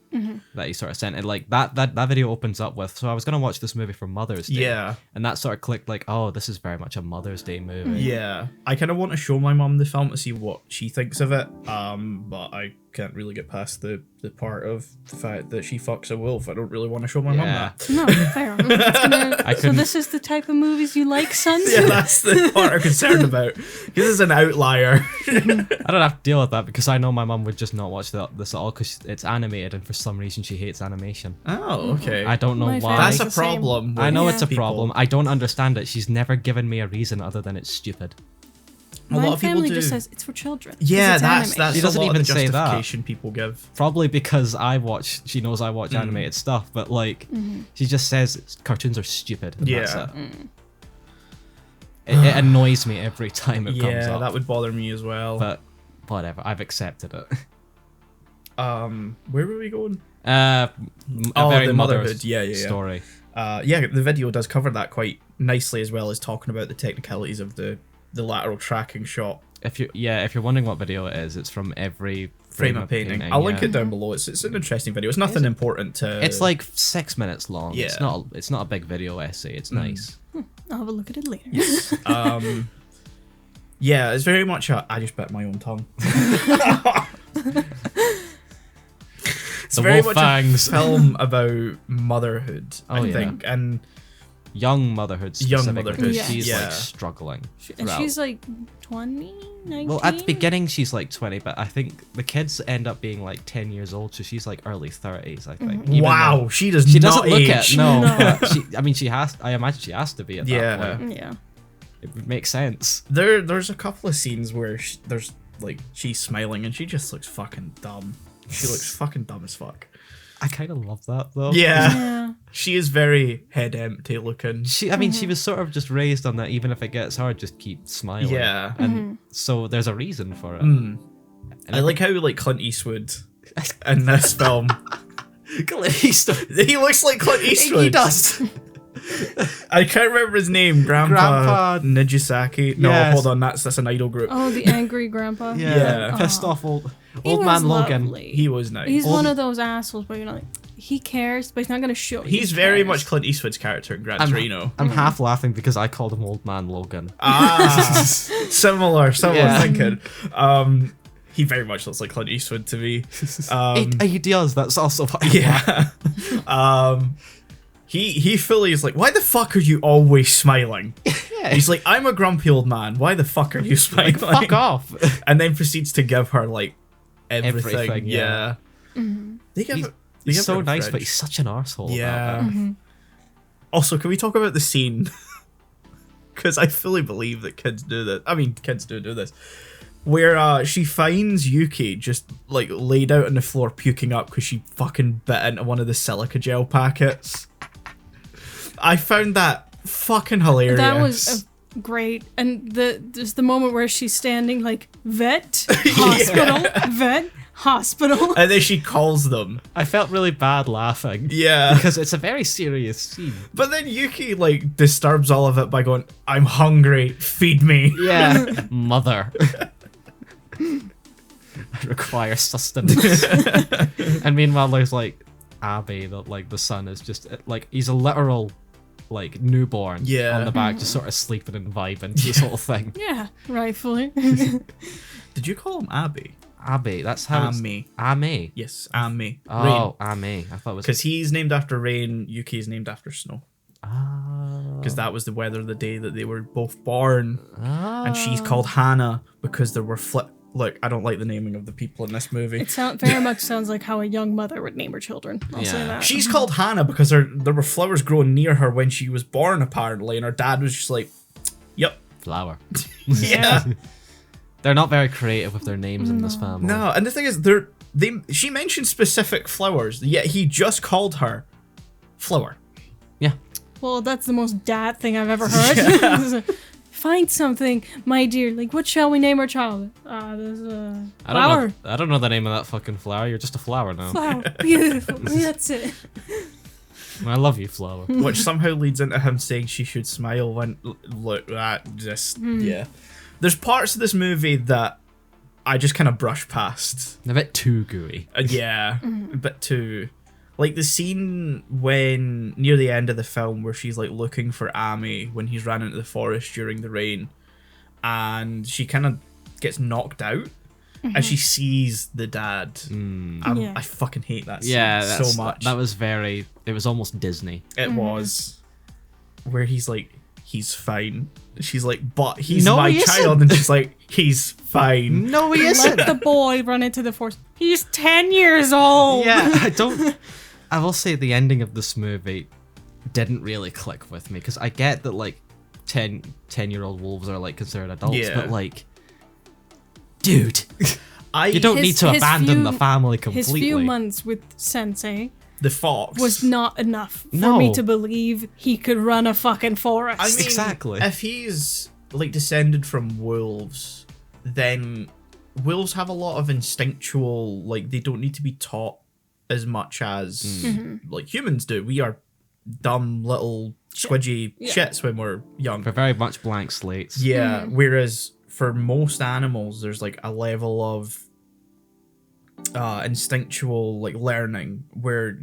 Speaker 2: that he sort of sent, and like that video opens up with, so I was gonna watch this movie for Mother's Day, and that sort of clicked like, oh, this is very much a Mother's Day movie.
Speaker 1: Yeah, I kind of want to show my mum the film to see what she thinks of it, but I can't really get past the part of the fact that she fucks a wolf. I don't really want to show my mum that.
Speaker 3: No, fair. So this is the type of movies you like, son?
Speaker 1: Yeah, that's the part I'm concerned about. This is an outlier.
Speaker 2: I don't have to deal with that because I know my mum would just not watch this at all because it's animated, and for some reason she hates animation.
Speaker 1: Oh, okay.
Speaker 2: I don't know
Speaker 3: My
Speaker 2: why.
Speaker 1: That's
Speaker 3: the
Speaker 1: a
Speaker 3: same.
Speaker 1: problem.
Speaker 2: I know
Speaker 1: with
Speaker 2: it's a
Speaker 1: people.
Speaker 2: problem. I don't understand it. She's never given me a reason other than it's stupid.
Speaker 1: A lot
Speaker 3: My
Speaker 1: of people
Speaker 3: family
Speaker 1: do.
Speaker 3: just says it's for children.
Speaker 1: Yeah,
Speaker 3: It's
Speaker 1: that's
Speaker 3: animated.
Speaker 2: She doesn't
Speaker 1: a lot
Speaker 2: even
Speaker 1: of the
Speaker 2: say that.
Speaker 1: justification people give.
Speaker 2: Probably because she knows I watch animated stuff, but like, she just says cartoons are stupid. And that's
Speaker 1: Yeah.
Speaker 2: it. It annoys me every time it comes
Speaker 1: Yeah,
Speaker 2: up.
Speaker 1: that would bother me as well.
Speaker 2: But whatever, I've accepted it.
Speaker 1: Where were we going?
Speaker 2: A very
Speaker 1: the
Speaker 2: mother's
Speaker 1: motherhood. Yeah.
Speaker 2: story.
Speaker 1: Yeah, the video does cover that quite nicely, as well as talking about the technicalities of the lateral tracking shot.
Speaker 2: If you're wondering what video it is, it's from every
Speaker 1: Frame of painting. I'll link it down below. It's an interesting video. It's nothing important to.
Speaker 2: It's like 6 minutes long.
Speaker 1: Yeah.
Speaker 2: It's not a big video essay. It's nice.
Speaker 3: I'll have a look at it later.
Speaker 1: Yeah, it's very much I just bit my own tongue. It's very
Speaker 2: wolf
Speaker 1: much
Speaker 2: fangs.
Speaker 1: a film about motherhood, I
Speaker 2: yeah.
Speaker 1: think, and
Speaker 2: Young motherhood.
Speaker 1: Young
Speaker 2: specifically,
Speaker 1: motherhood,
Speaker 2: because she's
Speaker 1: yeah.
Speaker 2: like struggling.
Speaker 3: And
Speaker 2: throughout.
Speaker 3: she's like 20, 19?
Speaker 2: Well, at the beginning she's like 20, but I think the kids end up being like 10 years old, so she's like early 30s. I think. Even
Speaker 1: wow,
Speaker 2: though
Speaker 1: she does
Speaker 2: she
Speaker 1: not
Speaker 2: doesn't look
Speaker 1: age.
Speaker 2: it. No, but she has. I imagine she has to be at
Speaker 1: Yeah.
Speaker 2: that point.
Speaker 3: Yeah.
Speaker 2: It would make sense.
Speaker 1: There's a couple of scenes where there's like she's smiling and she just looks fucking dumb. She looks fucking dumb as fuck.
Speaker 2: I kind of love that though.
Speaker 3: Yeah.
Speaker 1: She is very head empty looking.
Speaker 2: She was sort of just raised on that. Even if it gets hard, just keep smiling.
Speaker 1: Yeah.
Speaker 2: And so there's a reason for it.
Speaker 1: I like how like Clint Eastwood in this film.
Speaker 2: Clint Eastwood.
Speaker 1: He looks like Clint Eastwood.
Speaker 2: He does.
Speaker 1: I can't remember his name. Grandpa Nijisaki. No,
Speaker 2: Yes.
Speaker 1: hold on. That's an idol group.
Speaker 3: Oh, the angry grandpa.
Speaker 1: Yeah.
Speaker 2: Pissed off old
Speaker 3: He was
Speaker 2: man Logan.
Speaker 3: lovely.
Speaker 1: He was nice.
Speaker 3: He's one of those assholes where you're like, he cares, but he's not going to show you.
Speaker 1: He's
Speaker 3: he
Speaker 1: very
Speaker 3: cares.
Speaker 1: much Clint Eastwood's character in Gran Torino.
Speaker 2: I'm half laughing because I called him old man Logan.
Speaker 1: Similar
Speaker 2: Yeah.
Speaker 1: thinking. He very much looks like Clint Eastwood to me.
Speaker 2: He does. That's also what I
Speaker 1: Yeah. He fully is like, why the fuck are you always smiling?
Speaker 2: Yeah.
Speaker 1: He's like, I'm a grumpy old man. Why the fuck are you smiling?
Speaker 2: Fuck off.
Speaker 1: And then proceeds to give her like everything.
Speaker 2: Everything, yeah.
Speaker 1: They give
Speaker 2: He's,
Speaker 1: it- they
Speaker 2: he's
Speaker 1: give
Speaker 2: so
Speaker 1: her a
Speaker 2: nice, but
Speaker 1: fridge.
Speaker 2: he's such an arsehole.
Speaker 1: Yeah.
Speaker 2: About it.
Speaker 1: Also, can we talk about the scene? Because I fully believe that kids do this. I mean, kids do this. Where she finds Yuki just like laid out on the floor puking up because she fucking bit into one of the silica gel packets. I found that fucking hilarious.
Speaker 3: That was great. And there's the moment where she's standing like, vet, hospital, vet, hospital.
Speaker 1: And then she calls them.
Speaker 2: I felt really bad laughing.
Speaker 1: Yeah.
Speaker 2: Because it's a very serious scene.
Speaker 1: But then Yuki like disturbs all of it by going, I'm hungry, feed me.
Speaker 2: Yeah. Mother. I require sustenance. And meanwhile, there's like Abby, the son is just like, he's a literal like newborn
Speaker 1: Yeah.
Speaker 2: on the back, just sort of sleeping and vibing to this whole thing.
Speaker 3: Yeah, rightfully.
Speaker 1: Did you call him Abby?
Speaker 2: Abby, that's how
Speaker 1: Ame.
Speaker 2: Ame.
Speaker 1: Yes, Ame.
Speaker 2: Oh, Ame. I thought it was
Speaker 1: Because he's named after rain, Yuki's named after snow.
Speaker 2: Oh.
Speaker 1: Because that was the weather of the day that they were both born. And she's called Hannah because there were Look, I don't like the naming of the people in this movie.
Speaker 3: It very much sounds like how a young mother would name her children. I'll say
Speaker 2: Yeah.
Speaker 3: that.
Speaker 1: She's called Hannah because there were flowers growing near her when she was born, apparently, and her dad was just like, "Yep,
Speaker 2: Flower.
Speaker 1: yeah."
Speaker 2: They're not very creative with their names in this family.
Speaker 1: No, and the thing is, she mentioned specific flowers, yet he just called her Flower.
Speaker 2: Yeah.
Speaker 3: Well, that's the most dad thing I've ever heard. Find something, my dear. Like, what shall we name our child? There's a flower.
Speaker 2: I don't know the name of that fucking flower. You're just a flower now.
Speaker 3: Flower. Beautiful. That's it.
Speaker 2: I love you, Flower.
Speaker 1: Which somehow leads into him saying she should smile when look that just yeah. There's parts of this movie that I just kind of brush past.
Speaker 2: A bit too gooey.
Speaker 1: Yeah, a bit too. Like the scene when near the end of the film where she's like looking for Amy when he's ran into the forest during the rain, and she kind of gets knocked out. And she sees the dad. I fucking hate that scene so much.
Speaker 2: That was very... It was almost Disney.
Speaker 1: It was. Where he's like, he's fine. She's like, but he's my child. And she's like, he's fine.
Speaker 2: No, he isn't.
Speaker 3: Let the boy run into the forest. He's 10 years old.
Speaker 2: Yeah, I will say the ending of this movie didn't really click with me. Because I get that, like, 10-year-old wolves are, like, considered adults. But, like... Dude, you don't need to abandon the family completely.
Speaker 3: His few months with Sensei,
Speaker 1: the fox,
Speaker 3: was not enough for me to believe he could run a fucking forest.
Speaker 1: I mean,
Speaker 2: exactly.
Speaker 1: If he's like descended from wolves, then wolves have a lot of instinctual, like they don't need to be taught as much as like humans do. We are dumb little squidgy shits when we're young.
Speaker 2: We're very much blank slates.
Speaker 1: Yeah, whereas for most animals, there's like a level of instinctual like learning where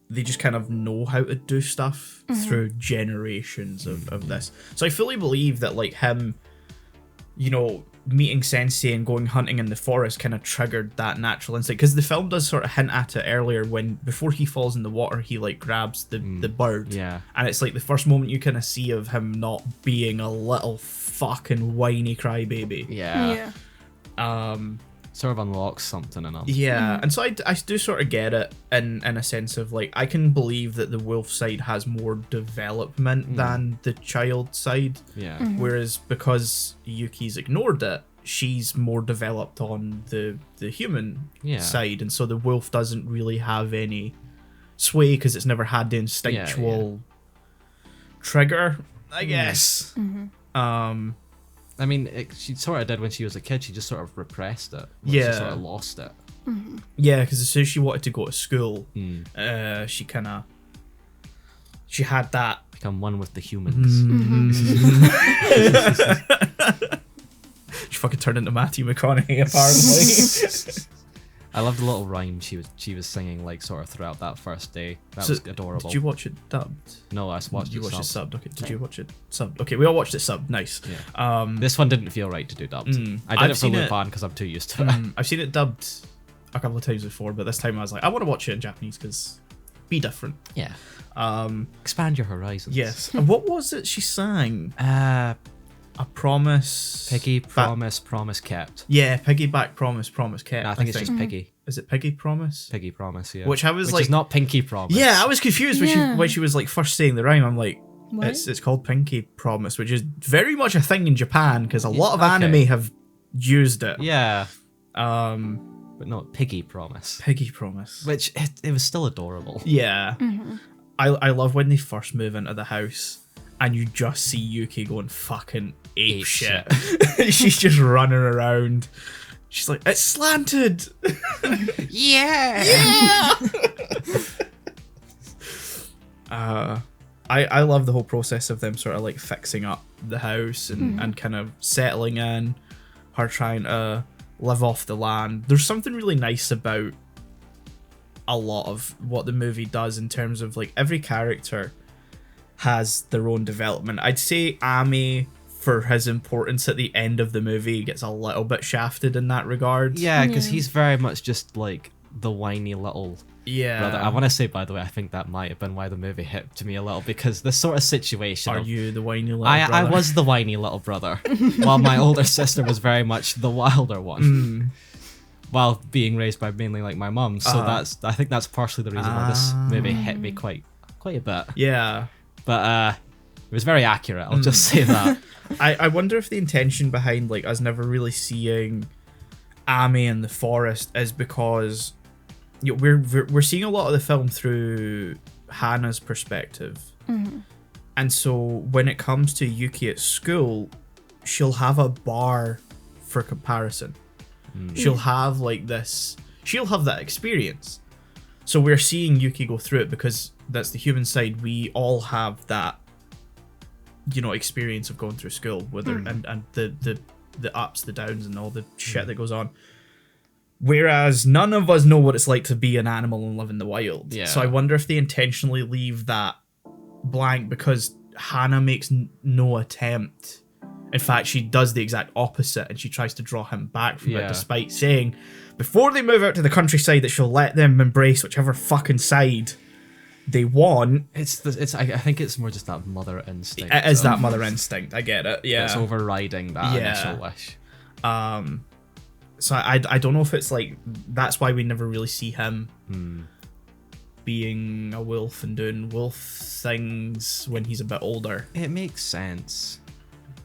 Speaker 1: they just kind of know how to do stuff through generations of this. So I fully believe that like him, you know, meeting Sensei and going hunting in the forest kind of triggered that natural instinct, because the film does sort of hint at it earlier when before he falls in the water he like grabs the bird, and it's like the first moment you kind of see of him not being a little fucking whiny crybaby.
Speaker 2: Sort of unlocks something in him.
Speaker 1: And so I do sort of get it in a sense of like I can believe that the wolf side has more development than the child side, whereas because Yuki's ignored it, she's more developed on the human side, and so the wolf doesn't really have any sway because it's never had the instinctual trigger, I guess.
Speaker 2: I mean, she sort of did when she was a kid. She just sort of repressed it. She sort of lost it.
Speaker 1: Yeah, because as soon as she wanted to go to school, she had that.
Speaker 2: Become one with the humans.
Speaker 1: She fucking turned into Matthew McConaughey, apparently.
Speaker 2: I love the little rhyme she was singing like sort of throughout that first day. That was adorable.
Speaker 1: Did you watch it dubbed?
Speaker 2: No, I watched it
Speaker 1: subbed. Okay, did you watch it subbed? Okay, we all watched it subbed. Nice.
Speaker 2: Yeah. This one didn't feel right to do dubbed. I did it for Lupin because I'm too used to it.
Speaker 1: I've seen it dubbed a couple of times before, but this time I was like, I want to watch it in Japanese because be different.
Speaker 2: Yeah. Expand your horizons.
Speaker 1: Yes. What was it she sang? A promise.
Speaker 2: Piggy, promise, promise kept.
Speaker 1: Yeah, piggyback, promise, promise kept.
Speaker 2: No, I think it's just Piggy.
Speaker 1: Is it Piggy promise?
Speaker 2: Piggy promise, yeah.
Speaker 1: Which is
Speaker 2: not Pinky promise.
Speaker 1: Yeah, I was confused when she was like first saying the rhyme. I'm like,
Speaker 3: what?
Speaker 1: It's called Pinky promise, which is very much a thing in Japan because a lot of anime have used it.
Speaker 2: Yeah. But no, Piggy promise.
Speaker 1: Piggy promise.
Speaker 2: Which it was still adorable.
Speaker 1: Yeah. I love when they first move into the house and you just see Yuki going fucking ape shit. She's just running around. She's like, it's slanted. Yeah. I love the whole process of them sort of like fixing up the house and kind of settling in, her trying to live off the land. There's something really nice about a lot of what the movie does in terms of like every character has their own development. I'd say Amy, for his importance at the end of the movie, gets a little bit shafted in that regard.
Speaker 2: Yeah, because he's very much just like the whiny little brother. I want to say, by the way, I think that might have been why the movie hit to me a little, because this sort of situation.
Speaker 1: Are you the whiny little
Speaker 2: brother? I
Speaker 1: brother?
Speaker 2: was the whiny little brother, while my older sister was very much the wilder one. While being raised by mainly like my mum, so I think that's partially the reason why this movie hit me quite a bit.
Speaker 1: Yeah.
Speaker 2: But it was very accurate, I'll just say that.
Speaker 1: I wonder if the intention behind like us never really seeing Amy in the forest is because we're seeing a lot of the film through Hannah's perspective. And so when it comes to Yuki at school, she'll have a bar for comparison. She'll have like this, she'll have that experience. So we're seeing Yuki go through it because that's the human side. We all have that, experience of going through school, whether and the ups, the downs, and all the shit that goes on. Whereas none of us know what it's like to be an animal and live in the wild.
Speaker 2: Yeah.
Speaker 1: So I wonder if they intentionally leave that blank because Hannah makes no attempt. In fact, she does the exact opposite, and she tries to draw him back from it, despite saying before they move out to the countryside that she'll let them embrace whichever fucking side they want.
Speaker 2: I think it's more just that mother instinct.
Speaker 1: It is that mother instinct. I get it. Yeah,
Speaker 2: it's overriding that initial wish.
Speaker 1: So I don't know if it's like that's why we never really see him being a wolf and doing wolf things when he's a bit older.
Speaker 2: It makes sense.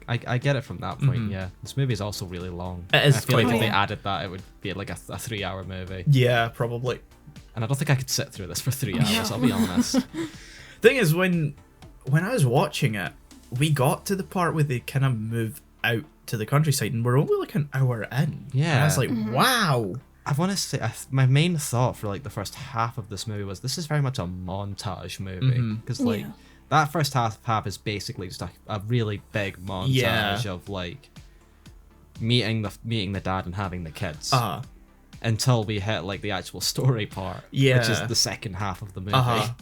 Speaker 2: I get it from that point, yeah. This movie is also really long.
Speaker 1: It is.
Speaker 2: I feel like if they added that, it would be like a 3-hour movie.
Speaker 1: Yeah, probably.
Speaker 2: And I don't think I could sit through this for 3 hours, I'll be honest.
Speaker 1: Thing is, when I was watching it, we got to the part where they kind of move out to the countryside, and we're only like an hour in.
Speaker 2: Yeah.
Speaker 1: And I was like, wow.
Speaker 2: I want to say, my main thought for like the first half of this movie was this is very much a montage movie. Because that first half is basically just a really big montage of like meeting the dad and having the kids. Until we hit like the actual story part, which is the second half of the movie.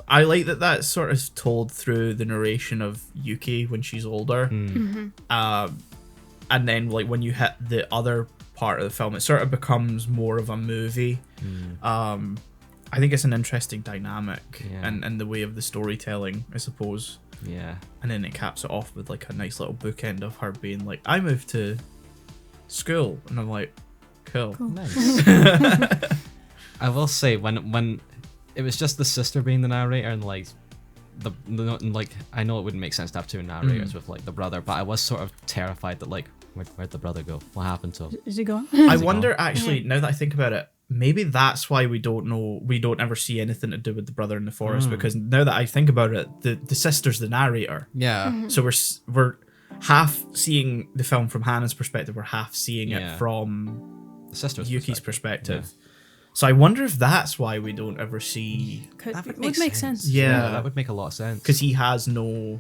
Speaker 1: I like that that's sort of told through the narration of Yuki when she's older. And then like when you hit the other part of the film, it sort of becomes more of a movie. I think it's an interesting dynamic and the way of the storytelling, I suppose.
Speaker 2: Yeah.
Speaker 1: And then it caps it off with like a nice little bookend of her being like, I moved to school, and I'm like, cool.
Speaker 2: Nice. I will say when it was just the sister being the narrator and like like I know it wouldn't make sense to have two narrators with like the brother, but I was sort of terrified that like where'd the brother go? What happened to him?
Speaker 3: Is he gone?
Speaker 1: I wonder actually, now that I think about it, maybe that's why we don't ever see anything to do with the brother in the forest, because now that I think about it, the sister's the narrator.
Speaker 2: Yeah.
Speaker 1: So we're half seeing the film from Hannah's perspective, we're half seeing it from
Speaker 2: the sister's
Speaker 1: Yuki's perspective. Yeah. So I wonder if that's why we don't ever see.
Speaker 3: That would make sense.
Speaker 1: Yeah,
Speaker 2: that would make a lot of sense.
Speaker 1: Because he has no.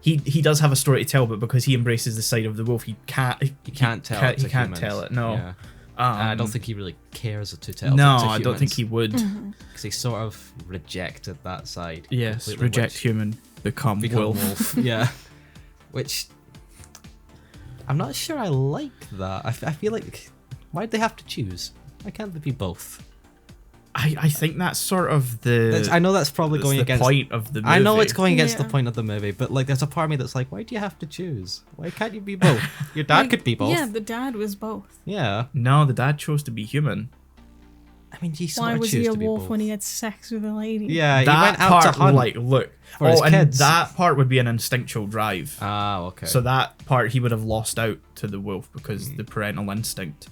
Speaker 1: He does have a story to tell, but because he embraces the side of the wolf, he can't tell it. He can't tell it. No.
Speaker 2: Yeah. I don't think he really cares to tell.
Speaker 1: No,
Speaker 2: it to
Speaker 1: I don't think he would.
Speaker 2: Because he sort of rejected that side.
Speaker 1: Yes, reject human, become wolf.
Speaker 2: Yeah. Which I'm not sure I like that. I feel like, why'd they have to choose? Why can't they be both?
Speaker 1: I think that's sort of
Speaker 2: I know that's probably going against
Speaker 1: the point of the movie.
Speaker 2: I know it's going against the point of the movie, but like there's a part of me that's like, why do you have to choose? Why can't you be both? Your dad could be both.
Speaker 3: Yeah, the dad was both.
Speaker 2: Yeah.
Speaker 1: No, the dad chose to be human.
Speaker 2: I mean,
Speaker 3: why was he a wolf when he had sex with a lady?
Speaker 2: Yeah,
Speaker 1: that
Speaker 2: he went out
Speaker 1: part,
Speaker 2: to hunt.
Speaker 1: like, look.
Speaker 2: For his kids.
Speaker 1: That part would be an instinctual drive.
Speaker 2: Ah, okay.
Speaker 1: So that part he would have lost out to the wolf because the parental instinct.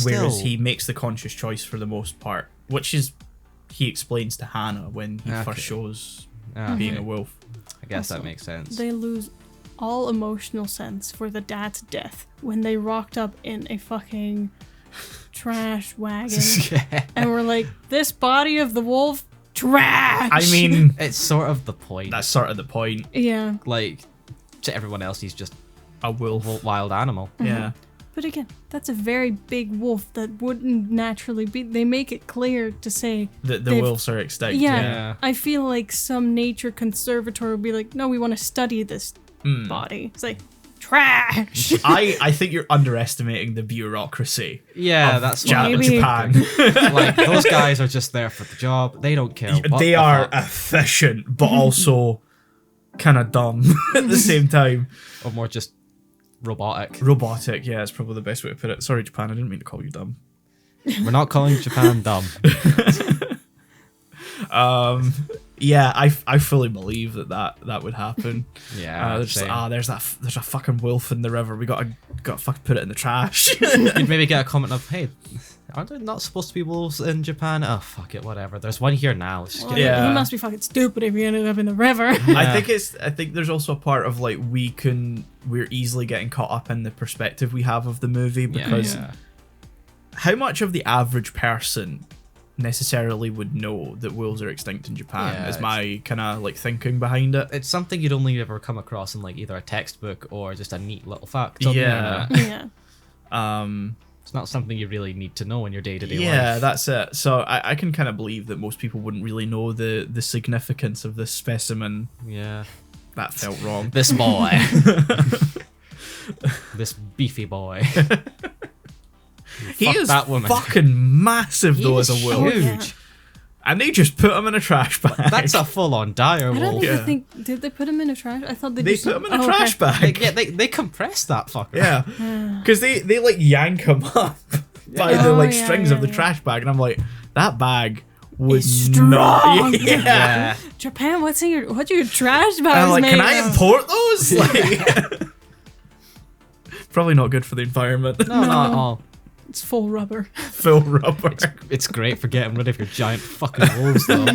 Speaker 1: Whereas he makes the conscious choice for the most part, which is he explains to Hannah when he first shows being a wolf.
Speaker 2: I guess that makes sense.
Speaker 3: They lose all emotional sense for the dad's death when they rocked up in a fucking trash wagon and we're like, this body of the wolf, trash.
Speaker 1: I mean,
Speaker 2: it's sort of the point.
Speaker 1: That's sort of the point.
Speaker 3: Yeah.
Speaker 2: Like, to everyone else, he's just
Speaker 1: a wolf,
Speaker 2: wild animal.
Speaker 1: Yeah.
Speaker 3: But again, that's a very big wolf that wouldn't naturally be. They make it clear to say
Speaker 1: that the wolves are extinct.
Speaker 3: Yeah, I feel like some nature conservator would be like, no, we want to study this body. It's like, trash.
Speaker 1: I think you're underestimating the bureaucracy.
Speaker 2: Yeah, that's
Speaker 1: Japan.
Speaker 2: Like, those guys are just there for the job. They don't care.
Speaker 1: They are efficient, but also kind of dumb at the same time.
Speaker 2: Or more just robotic,
Speaker 1: yeah, it's probably the best way to put it. Sorry, Japan, I didn't mean to call you dumb.
Speaker 2: We're not calling Japan dumb.
Speaker 1: Yeah, I fully believe that would happen.
Speaker 2: Yeah,
Speaker 1: there's a fucking wolf in the river. We gotta fucking put it in the trash.
Speaker 2: You'd maybe get a comment of, hey, aren't there not supposed to be wolves in Japan? Oh, fuck it, whatever. There's one here now. Let's just
Speaker 3: He must be fucking stupid if he ended up in the river.
Speaker 1: Yeah. I think there's also a part of like we're easily getting caught up in the perspective we have of the movie because how much of the average person necessarily would know that wolves are extinct in Japan.
Speaker 2: Yeah,
Speaker 1: is my kind of like thinking behind it.
Speaker 2: It's something you'd only ever come across in like either a textbook or just a neat little fact on the
Speaker 1: Yeah.
Speaker 2: internet.
Speaker 3: Yeah.
Speaker 2: It's not something you really need to know in your day-to-day life.
Speaker 1: Yeah, that's it. So I can kind of believe that most people wouldn't really know the significance of this specimen.
Speaker 2: Yeah.
Speaker 1: That felt wrong.
Speaker 2: This boy. This beefy boy.
Speaker 1: He
Speaker 2: Fuck
Speaker 1: is
Speaker 2: that woman.
Speaker 1: fucking massive though as a
Speaker 2: He's
Speaker 1: wolf.
Speaker 2: huge.
Speaker 3: Yeah.
Speaker 1: And they just put him in a trash bag.
Speaker 2: That's a full-on dire
Speaker 3: I don't
Speaker 2: wolf.
Speaker 3: even
Speaker 1: Yeah.
Speaker 3: think. Did they put him in a trash? I thought
Speaker 1: They
Speaker 3: just
Speaker 1: put him in a
Speaker 3: oh,
Speaker 1: trash
Speaker 3: okay.
Speaker 1: bag.
Speaker 2: They compressed that fucker.
Speaker 1: Yeah. Because they like yank him up by the
Speaker 3: Oh,
Speaker 1: like
Speaker 3: yeah,
Speaker 1: strings of the
Speaker 3: yeah.
Speaker 1: trash bag. And I'm like, that bag would
Speaker 3: It's
Speaker 1: not.
Speaker 3: strong.
Speaker 1: Yeah.
Speaker 3: Japan, what's your trash bags
Speaker 1: And I'm like,
Speaker 3: made
Speaker 1: can I
Speaker 3: of?
Speaker 1: import those? Like, probably not good for the environment.
Speaker 2: No, not at all.
Speaker 3: It's full rubber.
Speaker 1: Full rubber.
Speaker 2: It's great for getting rid of your giant fucking wolves, though.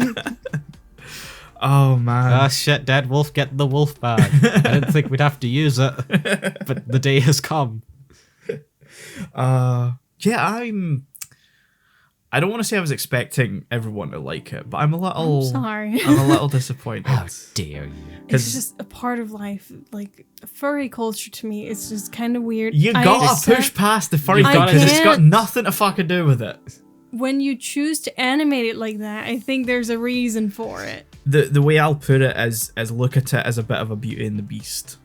Speaker 1: Oh man.
Speaker 2: Ah, shit, dead wolf, get the wolf bag. I didn't think we'd have to use it, but the day has come.
Speaker 1: Yeah, I don't want to say I was expecting everyone to like it, but I'm a little.
Speaker 3: Sorry.
Speaker 1: I'm a little disappointed.
Speaker 2: How dare you?
Speaker 3: It's just a part of life. Like furry culture to me, it's just kind of weird.
Speaker 1: You
Speaker 3: I
Speaker 1: gotta
Speaker 3: accept-
Speaker 1: push past the furry
Speaker 2: I
Speaker 1: thing because it's got
Speaker 3: can't-
Speaker 1: nothing to fucking do with it.
Speaker 3: When you choose to animate it like that, I think there's a reason for it.
Speaker 1: The way I'll put it is look at it as a bit of a Beauty and the Beast.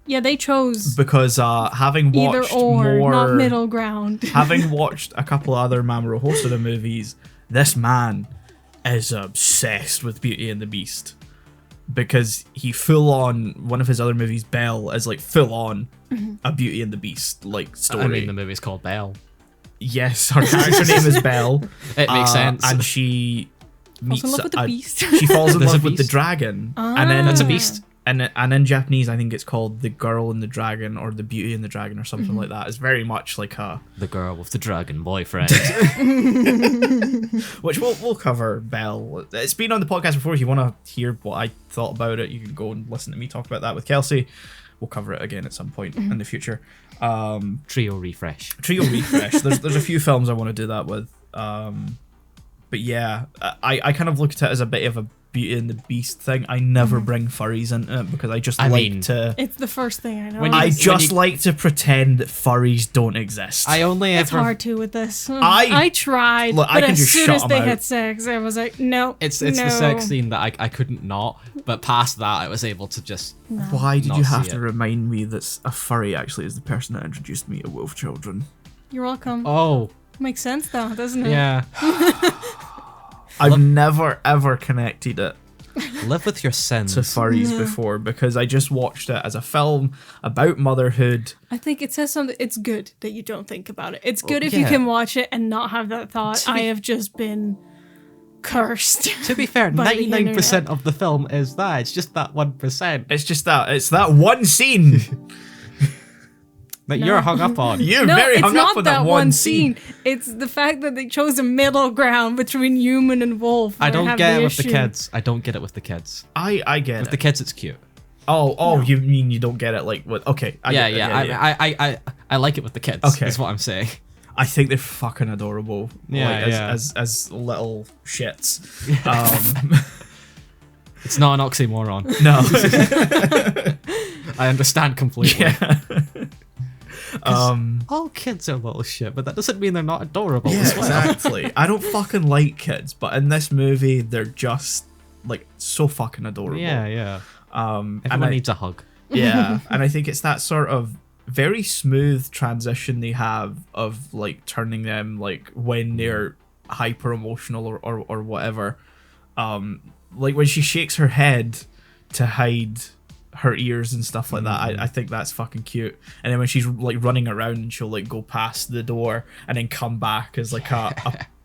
Speaker 3: Yeah, they chose
Speaker 1: Because having
Speaker 3: either
Speaker 1: watched
Speaker 3: or,
Speaker 1: more,
Speaker 3: not middle ground.
Speaker 1: having watched a couple of other Mamoru Hosoda movies, this man is obsessed with Beauty and the Beast. Because he full on, one of his other movies, Belle, is like full on a Beauty and the Beast like story.
Speaker 2: I mean, the movie's called Belle.
Speaker 1: Yes, her character name is Belle.
Speaker 2: It makes sense.
Speaker 1: And she meets
Speaker 3: Falls in love with the
Speaker 1: a-
Speaker 3: beast.
Speaker 1: She falls in
Speaker 2: There's a
Speaker 1: love with the
Speaker 2: beast?
Speaker 1: dragon, and then
Speaker 2: That's a beast.
Speaker 1: And in Japanese, I think it's called the Girl and the Dragon, or the Beauty and the Dragon, or something like that. It's very much like a,
Speaker 2: The girl with the dragon boyfriend.
Speaker 1: which we'll cover. Belle. It's been on the podcast before. If you want to hear what I thought about it, you can go and listen to me talk about that with Kelsey. We'll cover it again at some point in the future.
Speaker 2: Trio refresh.
Speaker 1: Trio refresh. There's a few films I want to do that with. But yeah, I kind of look at it as a bit of a Beauty and the Beast thing. I never bring furries into it because I just to.
Speaker 3: It's the first thing I know.
Speaker 2: When you-
Speaker 1: I just like to pretend that furries don't exist.
Speaker 2: I only
Speaker 3: It's
Speaker 2: ever.
Speaker 3: hard to with this.
Speaker 1: I-
Speaker 3: I tried,
Speaker 1: Look, I
Speaker 3: but
Speaker 1: can
Speaker 3: as
Speaker 1: just
Speaker 3: soon
Speaker 1: shut
Speaker 3: as
Speaker 1: 'em
Speaker 3: they
Speaker 1: out.
Speaker 3: had sex, I was like, no.
Speaker 2: It's
Speaker 3: no.
Speaker 2: the sex scene that I couldn't not, but past that I was able to just.
Speaker 1: Why did
Speaker 2: Not
Speaker 1: you have
Speaker 2: see
Speaker 1: to
Speaker 2: it.
Speaker 1: remind me that a furry actually is the person that introduced me to wolf children?
Speaker 3: You're welcome.
Speaker 2: Oh
Speaker 3: Makes sense though, doesn't it?
Speaker 2: yeah,
Speaker 1: I've never ever connected it
Speaker 2: live with your sins.
Speaker 1: to furries before because I just watched it as a film about motherhood.
Speaker 3: I think it says something. It's good that you don't think about it. It's good if you
Speaker 2: yeah.
Speaker 3: can watch it and not have that thought.
Speaker 2: To
Speaker 3: I
Speaker 2: be-
Speaker 3: have just been cursed.
Speaker 2: To be fair,
Speaker 3: By the
Speaker 2: 99% of the film is that. It's just that 1%
Speaker 1: It's just it's that one scene.
Speaker 2: that you're hung up on.
Speaker 1: You're
Speaker 3: No,
Speaker 1: very
Speaker 3: it's
Speaker 1: hung
Speaker 3: not
Speaker 1: up on
Speaker 3: that
Speaker 1: one scene.
Speaker 3: It's the fact that they chose a middle ground between human and wolf.
Speaker 2: I
Speaker 3: where
Speaker 2: don't
Speaker 3: have
Speaker 2: get
Speaker 3: the
Speaker 2: it with the
Speaker 3: issue.
Speaker 2: kids. I don't get it with the kids.
Speaker 1: I get
Speaker 2: With
Speaker 1: it.
Speaker 2: the kids, it's cute.
Speaker 1: Oh, you mean you don't get it like what? Okay, I
Speaker 2: Yeah,
Speaker 1: get it,
Speaker 2: yeah. I like it with the kids.
Speaker 1: Okay.
Speaker 2: Is what I'm saying.
Speaker 1: I think they're fucking adorable.
Speaker 2: Yeah,
Speaker 1: like,
Speaker 2: yeah.
Speaker 1: As little shits.
Speaker 2: It's not an oxymoron.
Speaker 1: No.
Speaker 2: I understand completely.
Speaker 1: Yeah.
Speaker 2: All kids are little shit, but that doesn't mean they're not adorable
Speaker 1: Yeah,
Speaker 2: as well.
Speaker 1: exactly. I don't fucking like kids, but in this movie, they're just like so fucking adorable.
Speaker 2: Yeah, yeah.
Speaker 1: And
Speaker 2: Everyone
Speaker 1: I-
Speaker 2: needs a hug.
Speaker 1: Yeah, and I think it's that sort of very smooth transition they have of like turning them like when they're hyper emotional or whatever. Like when she shakes her head to hide her ears and stuff like that. I think that's fucking cute. And then when she's like running around and she'll like go past the door and then come back as like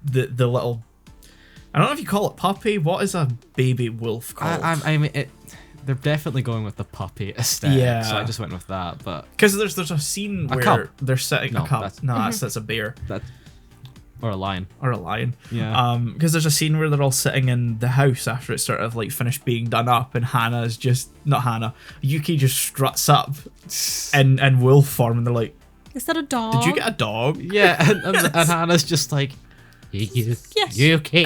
Speaker 1: the little, I don't know if you call it puppy. What is a baby wolf called?
Speaker 2: I mean, they're definitely going with the puppy aesthetic,
Speaker 1: Yeah.
Speaker 2: so I just went with that. But
Speaker 1: Because there's a scene
Speaker 2: A
Speaker 1: where
Speaker 2: cub.
Speaker 1: they're sitting
Speaker 2: No,
Speaker 1: a cub.
Speaker 2: that's-
Speaker 1: No, that's a bear
Speaker 2: that, or a lion.
Speaker 1: or a lion.
Speaker 2: Yeah.
Speaker 1: Because there's a scene where they're all sitting in the house after it's sort of like finished being done up, and Hannah's just not Hannah. Yuki just struts up in wolf form, and they're like,
Speaker 3: Is that a dog?
Speaker 1: "Did you get a dog?"
Speaker 2: Yeah, and Hannah's just like,
Speaker 3: Yes.
Speaker 2: Yuki.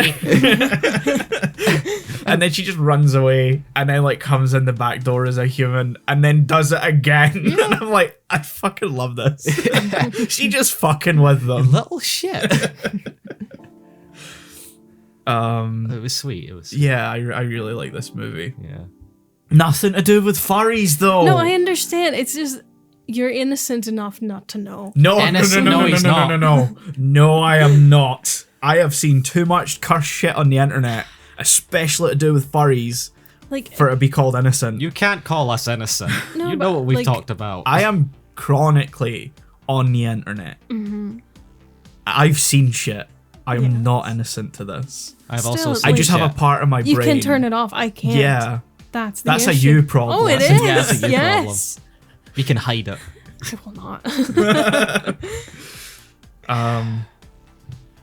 Speaker 1: And then she just runs away and then like comes in the back door as a human and then does it again. And I'm like, I fucking love this. She just fucking with them.
Speaker 2: Little shit. It was sweet. It was sweet.
Speaker 1: Yeah, I really like this movie.
Speaker 2: Yeah.
Speaker 1: Nothing to do with furries though.
Speaker 3: No, I understand. It's just you're innocent enough not to know.
Speaker 1: No,
Speaker 2: Innocent?
Speaker 1: no,
Speaker 2: No, he's not.
Speaker 1: No, I am not. I have seen too much cursed shit on the internet, especially to do with furries,
Speaker 3: Like
Speaker 1: for it to be called innocent.
Speaker 2: You can't call us innocent.
Speaker 3: No,
Speaker 2: you
Speaker 3: but,
Speaker 2: know what we've
Speaker 3: like,
Speaker 2: talked about.
Speaker 1: I am chronically on the internet. I've seen shit. I'm
Speaker 3: Yes.
Speaker 1: not innocent to this.
Speaker 2: I've also
Speaker 3: Still,
Speaker 2: seen
Speaker 1: I just
Speaker 2: shit.
Speaker 1: have a part of my
Speaker 3: you
Speaker 1: brain.
Speaker 3: can turn it off. I can't.
Speaker 1: Yeah.
Speaker 3: That's the
Speaker 1: That's a
Speaker 3: issue.
Speaker 1: you problem.
Speaker 3: Oh, it
Speaker 1: That's
Speaker 3: is.
Speaker 1: a-
Speaker 2: Yeah, that's a you
Speaker 3: yes.
Speaker 2: We can hide it.
Speaker 3: I will not.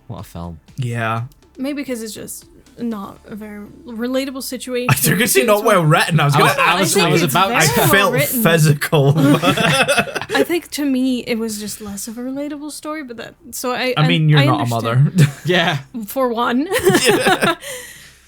Speaker 2: What a film.
Speaker 1: Yeah.
Speaker 3: Maybe because it's just not a very relatable situation.
Speaker 1: I was going to say not well written. I was going to
Speaker 3: I
Speaker 1: ask.
Speaker 3: think
Speaker 2: I was
Speaker 3: it's
Speaker 2: about
Speaker 3: very
Speaker 2: to-
Speaker 1: I
Speaker 3: well
Speaker 1: felt
Speaker 3: written.
Speaker 1: physical.
Speaker 3: I think to me it was just less of a relatable story, but that so
Speaker 1: I mean, you're
Speaker 3: I
Speaker 1: not a mother.
Speaker 3: understand,
Speaker 2: Yeah.
Speaker 3: for one.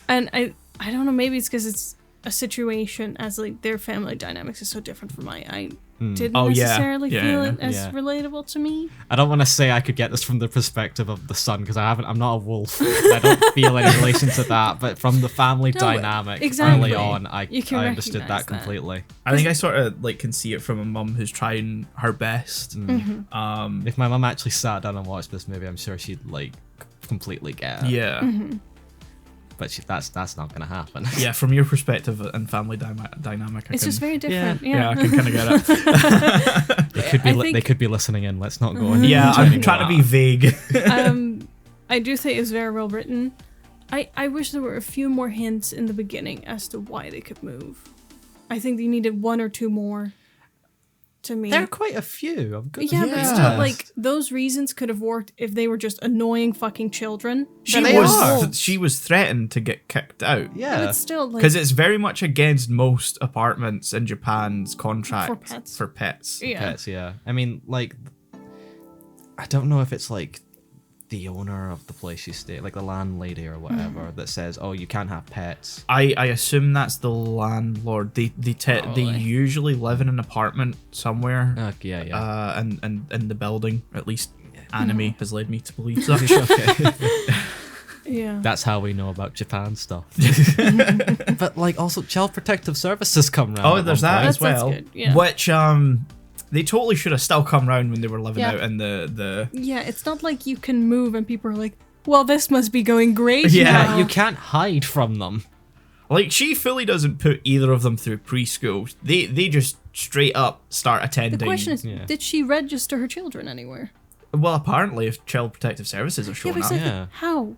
Speaker 3: And I don't know, maybe it's because it's a situation as like their family dynamics is so different from mine. I didn't
Speaker 1: Oh, yeah.
Speaker 3: necessarily
Speaker 1: Yeah,
Speaker 3: feel
Speaker 1: yeah.
Speaker 3: it as
Speaker 2: Yeah.
Speaker 3: relatable to me.
Speaker 2: I don't want to say I could get this from the perspective of the son because I'm not a wolf. I don't feel any relation to that. But from the family
Speaker 3: No,
Speaker 2: dynamic
Speaker 3: exactly.
Speaker 2: early on, I
Speaker 3: You can
Speaker 2: understood
Speaker 3: recognize
Speaker 2: that
Speaker 3: that.
Speaker 2: completely.
Speaker 1: I think I sort of like can see it from a mum who's trying her best.
Speaker 2: If my mum actually sat down and watched this movie, I'm sure she'd like completely get it.
Speaker 1: Yeah.
Speaker 2: But that's not gonna happen.
Speaker 1: Yeah, from your perspective and family dynamic, I
Speaker 3: It's
Speaker 1: can,
Speaker 3: just very different.
Speaker 1: yeah, I
Speaker 3: Yeah.
Speaker 1: can kind of get it.
Speaker 2: They could be
Speaker 3: I
Speaker 2: they
Speaker 3: think-
Speaker 2: could be listening in. Let's not go into
Speaker 1: Yeah,
Speaker 2: into
Speaker 1: I'm
Speaker 2: any more
Speaker 1: trying to
Speaker 2: of
Speaker 1: be
Speaker 2: that.
Speaker 1: vague.
Speaker 3: I do think it's very well written. I wish there were a few more hints in the beginning as to why they could move. I think they needed one or two more to me.
Speaker 2: There are quite a few. I'm good.
Speaker 3: Yeah, but still,
Speaker 1: Yeah.
Speaker 3: like, those reasons could have worked if they were just annoying fucking children.
Speaker 1: She
Speaker 2: they are.
Speaker 1: was threatened to get kicked out.
Speaker 2: Yeah.
Speaker 3: But still, like,
Speaker 1: Because it's very much against most apartments in Japan's contract
Speaker 3: For pets.
Speaker 1: For pets.
Speaker 3: yeah.
Speaker 2: Pets, yeah. I mean, like, I don't know if it's like the owner of the place you stay, like the landlady or whatever, that says, "Oh, you can't have pets."
Speaker 1: I assume that's the landlord. They
Speaker 3: Probably.
Speaker 1: usually live in an apartment somewhere.
Speaker 2: Yeah, yeah.
Speaker 1: And in the building, at least anime has led me to believe so.
Speaker 2: Okay.
Speaker 3: Yeah.
Speaker 2: That's how we know about Japan stuff. But like, also, Child Protective Services come around.
Speaker 1: Oh,
Speaker 2: at
Speaker 1: there's
Speaker 2: one
Speaker 1: that
Speaker 2: point.
Speaker 1: as
Speaker 3: That's
Speaker 1: well.
Speaker 3: good, yeah.
Speaker 1: Which they totally should have still come round when they were living
Speaker 3: Yeah.
Speaker 1: out in the
Speaker 3: Yeah, it's not like you can move and people are like, well, this must be going great
Speaker 1: Yeah,
Speaker 3: now.
Speaker 2: You can't hide from them.
Speaker 1: like she fully doesn't put either of them through preschool. They just straight up start attending.
Speaker 3: The question is,
Speaker 2: Yeah.
Speaker 3: did she register her children anywhere?
Speaker 1: well, apparently, if Child Protective Services are
Speaker 3: Yeah,
Speaker 1: showing
Speaker 3: but
Speaker 1: up,
Speaker 3: exactly.
Speaker 2: Yeah.
Speaker 3: How?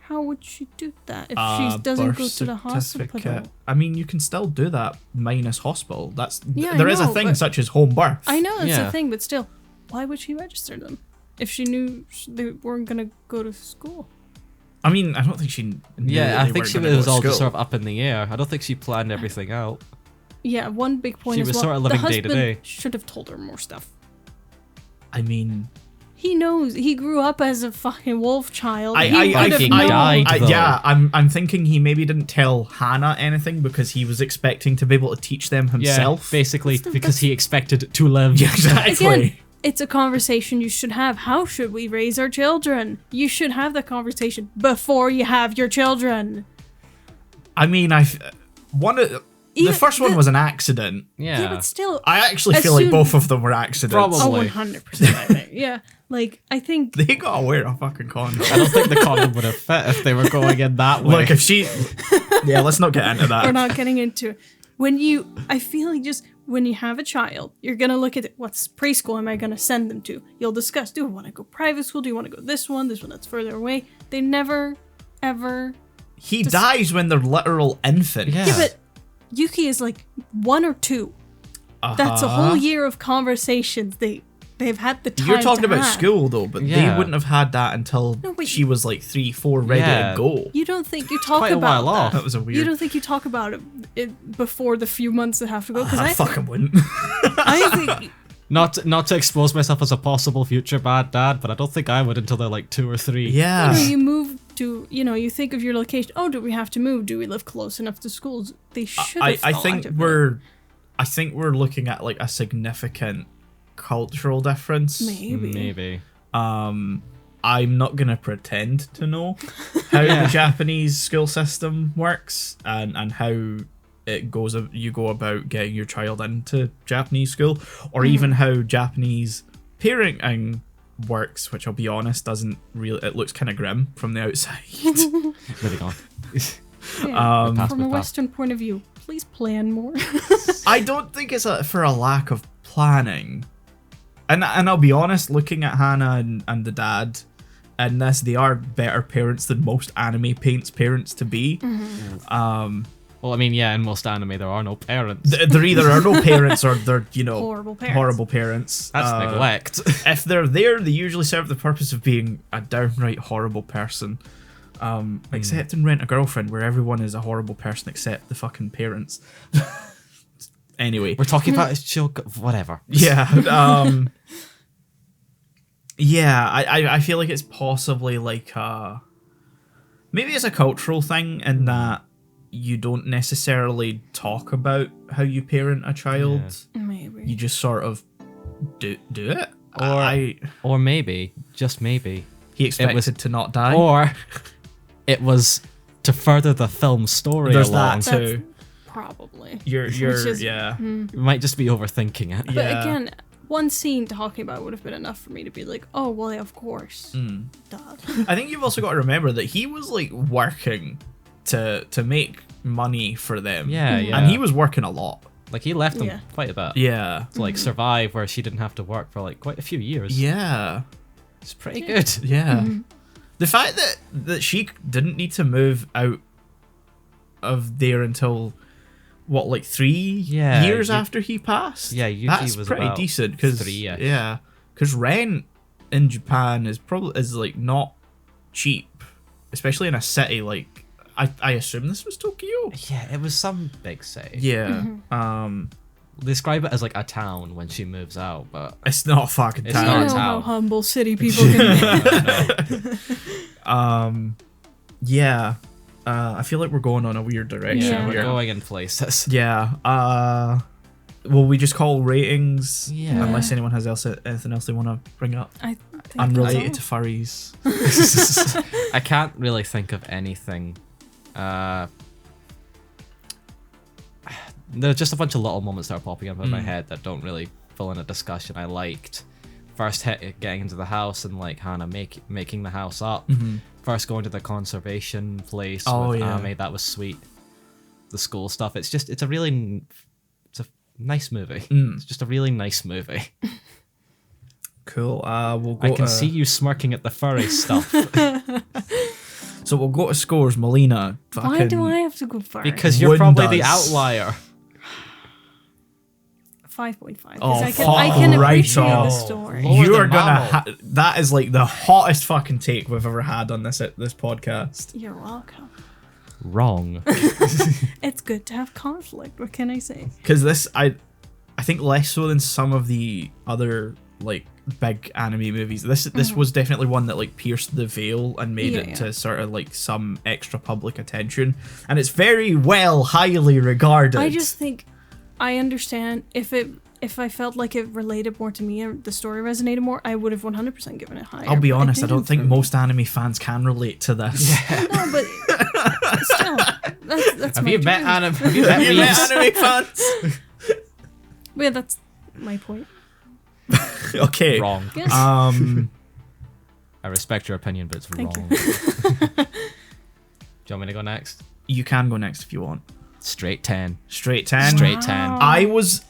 Speaker 3: How would she do that if she doesn't
Speaker 1: birth
Speaker 3: go to the hospital?
Speaker 1: certificate. I mean, you can still do that minus hospital. That's
Speaker 3: Yeah, I
Speaker 1: there is a
Speaker 3: know,
Speaker 1: thing
Speaker 3: but-
Speaker 1: such as home birth.
Speaker 3: I know it's
Speaker 2: Yeah.
Speaker 3: a thing, but still, why would she register them if she knew they weren't gonna go to school?
Speaker 1: I mean, I don't think she. Knew
Speaker 2: Yeah,
Speaker 1: that
Speaker 2: I
Speaker 1: they
Speaker 2: think
Speaker 1: weren't
Speaker 2: she
Speaker 1: gonna go
Speaker 2: was
Speaker 1: to
Speaker 2: all just
Speaker 1: school.
Speaker 2: sort of up in the air. I don't think she planned everything out.
Speaker 3: Yeah, one big point
Speaker 2: She
Speaker 3: as
Speaker 2: was
Speaker 3: well.
Speaker 2: sort of living
Speaker 3: the
Speaker 2: day to
Speaker 3: husband
Speaker 2: day.
Speaker 3: should have told her more stuff.
Speaker 1: I mean,
Speaker 3: He knows. He grew up as a fucking wolf child.
Speaker 1: I
Speaker 3: He would have
Speaker 2: fucking
Speaker 3: known.
Speaker 2: died. though.
Speaker 1: yeah, I'm thinking he maybe didn't tell Hannah anything because he was expecting to be able to teach them himself.
Speaker 2: Yeah, basically
Speaker 3: That's-
Speaker 2: because he expected to live.
Speaker 1: Yeah, exactly.
Speaker 3: Again, it's a conversation you should have. How should we raise our children? You should have the conversation before you have your children.
Speaker 1: I mean, the
Speaker 3: Even
Speaker 1: first one was an accident.
Speaker 3: Yeah, but still.
Speaker 1: I actually
Speaker 3: As
Speaker 1: feel like
Speaker 3: soon-
Speaker 1: both of them were accidents.
Speaker 2: Probably.
Speaker 3: Oh, 100%. I think. Yeah, like I think.
Speaker 1: They gotta wear a fucking condom.
Speaker 2: I don't think the condom would have fit if they were going in that way.
Speaker 1: Look, if she, yeah, let's not get into that.
Speaker 3: We're not getting into it. I feel like just when you have a child, you're gonna look at it, what's preschool am I gonna send them to? You'll discuss, do I want to go private school? Do you want to go this one that's further away? They never, ever.
Speaker 1: He dies when they're literal infants.
Speaker 2: Yeah.
Speaker 3: Yeah, but Yuki is like 1 or 2. That's a whole year of conversations. They've had the time.
Speaker 1: You're talking
Speaker 3: to
Speaker 1: about
Speaker 3: have.
Speaker 1: school though, but they
Speaker 2: Yeah.
Speaker 1: wouldn't have had that until
Speaker 3: No, but
Speaker 1: she was like 3, 4, ready
Speaker 2: Yeah.
Speaker 1: to go.
Speaker 3: You don't think you talk
Speaker 2: quite a
Speaker 3: about
Speaker 2: while
Speaker 3: that?
Speaker 2: off.
Speaker 1: That was a
Speaker 3: You
Speaker 1: weird.
Speaker 3: don't think you talk about it before the few months that have to go? Because
Speaker 1: I
Speaker 3: I
Speaker 1: fucking wouldn't.
Speaker 3: I think
Speaker 2: Not to expose myself as a possible future bad dad, but I don't think I would until they're like 2 or 3.
Speaker 1: Yeah.
Speaker 3: You move to, you think of your location. Oh, do we have to move? Do we live close enough to schools? They should have
Speaker 1: I think we're looking at like a significant cultural difference.
Speaker 3: Maybe.
Speaker 1: I'm not gonna pretend to know how the Japanese school system works and how it goes. You go about getting your child into Japanese school, or even how Japanese parenting works, which I'll be honest doesn't really. It looks kind of grim from the outside.
Speaker 2: Moving on.
Speaker 3: From a Western point of view, please plan more.
Speaker 1: I don't think it's for a lack of planning. And I'll be honest, looking at Hannah and the dad in this, they are better parents than most anime paints parents to be.
Speaker 2: Well, I mean, yeah, in most anime there are no parents.
Speaker 1: There either are no parents or they're,
Speaker 3: horrible
Speaker 1: parents.
Speaker 2: That's neglect.
Speaker 1: If they're there, they usually serve the purpose of being a downright horrible person. Except in Rent a Girlfriend, where everyone is a horrible person except the fucking parents. Anyway.
Speaker 2: We're talking about his joke, whatever.
Speaker 1: Yeah. I feel like it's possibly like maybe it's a cultural thing in that you don't necessarily talk about how you parent a child.
Speaker 3: Yeah. Maybe.
Speaker 1: You just sort of do it.
Speaker 2: Or maybe, just maybe,
Speaker 1: he expected to not die.
Speaker 2: Or it was to further the film story
Speaker 1: There's
Speaker 2: along.
Speaker 1: that too.
Speaker 3: Probably.
Speaker 2: You might just be overthinking it.
Speaker 3: But again, one scene talking about would have been enough for me to be like, oh, well, yeah, of course. Duh.
Speaker 1: I think you've also got to remember that he was like working to make money for them.
Speaker 2: Yeah.
Speaker 1: And he was working a lot.
Speaker 2: Like he left them quite a bit.
Speaker 1: Yeah.
Speaker 2: To like survive where she didn't have to work for like quite a few years.
Speaker 1: Yeah.
Speaker 2: It's pretty good.
Speaker 1: Yeah. The fact that she didn't need to move out of there until what, like 3 years after he passed?
Speaker 2: Yeah, Yuki
Speaker 1: that's
Speaker 2: was
Speaker 1: pretty
Speaker 2: about
Speaker 1: decent because
Speaker 2: 3,
Speaker 1: yeah, because rent in Japan is like not cheap, especially in a city like I assume this was Tokyo.
Speaker 2: Yeah, it was some big city.
Speaker 1: Yeah.
Speaker 2: Describe it as like a town when she moves out, but
Speaker 1: it's not a fucking town.
Speaker 2: It's not a
Speaker 3: know
Speaker 2: town.
Speaker 3: how humble city people can be.
Speaker 1: Yeah. I feel like we're going on a weird direction.
Speaker 2: yeah, we're
Speaker 1: here.
Speaker 2: going in places.
Speaker 1: Yeah. Will we just call ratings?
Speaker 2: Yeah.
Speaker 1: Unless anyone has anything else they want to bring up.
Speaker 3: I think
Speaker 1: Unrelated
Speaker 3: so.
Speaker 1: to furries.
Speaker 2: I can't really think of anything. There are just a bunch of little moments that are popping up in my head that don't really fill in a discussion. I liked first getting into the house and like Hannah making the house up. First going to the conservation place with Ame, that was sweet. The school stuff. It's a nice movie. It's just a really nice movie.
Speaker 1: Cool. We'll go
Speaker 2: I can see you smirking at the furry stuff.
Speaker 1: So we'll go to scores. Melina.
Speaker 3: Why do I have to go first?
Speaker 2: Because you're probably the outlier.
Speaker 3: 5.5.
Speaker 1: Oh,
Speaker 3: I can
Speaker 1: right
Speaker 3: appreciate the
Speaker 1: on.
Speaker 3: story.
Speaker 2: Lower
Speaker 1: You are
Speaker 2: than
Speaker 1: gonna.
Speaker 2: Marvel.
Speaker 1: That is like the hottest fucking take we've ever had on this podcast.
Speaker 3: You're welcome.
Speaker 2: Wrong.
Speaker 3: It's good to have conflict. What can I say?
Speaker 1: Because this, I think less so than some of the other like big anime movies. This was definitely one that like pierced the veil and made it to sort of like some extra public attention, and it's very highly regarded.
Speaker 3: I just think I understand if I felt like it related more to me and the story resonated more, I would have 100% given it higher.
Speaker 1: I'll be honest, I
Speaker 3: didn't
Speaker 1: don't think
Speaker 3: for me.
Speaker 1: most anime fans can relate to this.
Speaker 3: No, but still, that's
Speaker 2: Have
Speaker 3: my
Speaker 2: you met
Speaker 3: dream.
Speaker 2: anime? Have you met
Speaker 1: You met
Speaker 2: memes?
Speaker 1: anime fans?
Speaker 3: Yeah, that's my point.
Speaker 1: Okay.
Speaker 2: Wrong.
Speaker 3: Yes.
Speaker 2: I respect your opinion, but it's
Speaker 3: Thank
Speaker 2: wrong. Do you want me to go next?
Speaker 1: You can go next if you want.
Speaker 2: Straight 10.
Speaker 1: Straight 10.
Speaker 2: Straight 10.
Speaker 1: I was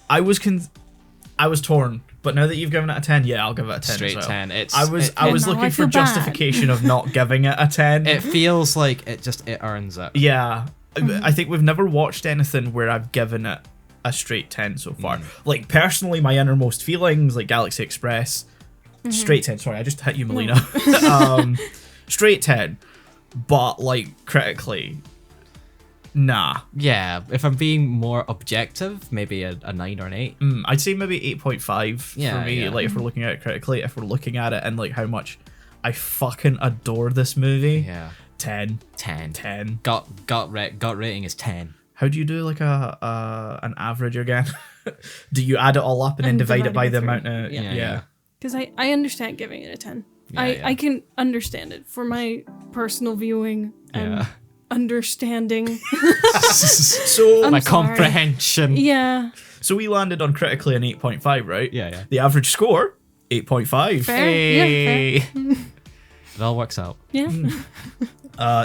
Speaker 1: torn, but now that you've given it a 10, yeah, I'll give it a 10
Speaker 2: Straight
Speaker 1: as well.
Speaker 2: 10.
Speaker 1: I was
Speaker 3: now
Speaker 1: looking
Speaker 3: I
Speaker 1: for
Speaker 3: feel bad.
Speaker 1: justification of not giving it a 10.
Speaker 2: It feels like it earns it.
Speaker 1: Yeah. I think we've never watched anything where I've given it a straight 10 so far. Like, personally, my innermost feelings, like Galaxy Express, straight 10. Sorry, I just hit you, Melina. Straight 10. But, like, critically, Nah.
Speaker 2: Yeah, if I'm being more objective, maybe a 9 or an 8.
Speaker 1: I'd say maybe 8.5 for me.
Speaker 2: Yeah.
Speaker 1: Like if we're looking at it critically, if we're looking at it and like how much I fucking adore this movie.
Speaker 2: Yeah.
Speaker 1: 10.
Speaker 2: 10.
Speaker 1: 10.
Speaker 2: Gut rating is 10.
Speaker 1: How do you do like an average again? Do you add it all up and then divide it by the amount of
Speaker 2: Yeah.
Speaker 3: Because I understand giving it a 10.
Speaker 2: Yeah.
Speaker 3: I can understand it for my personal viewing and understanding.
Speaker 1: So
Speaker 3: I'm
Speaker 2: My
Speaker 3: sorry.
Speaker 2: comprehension.
Speaker 3: Yeah.
Speaker 1: so we landed on critically an 8.5, right?
Speaker 2: Yeah.
Speaker 1: The average score 8.5.
Speaker 3: Fair. Yeah, fair.
Speaker 2: It all works out.
Speaker 3: Yeah.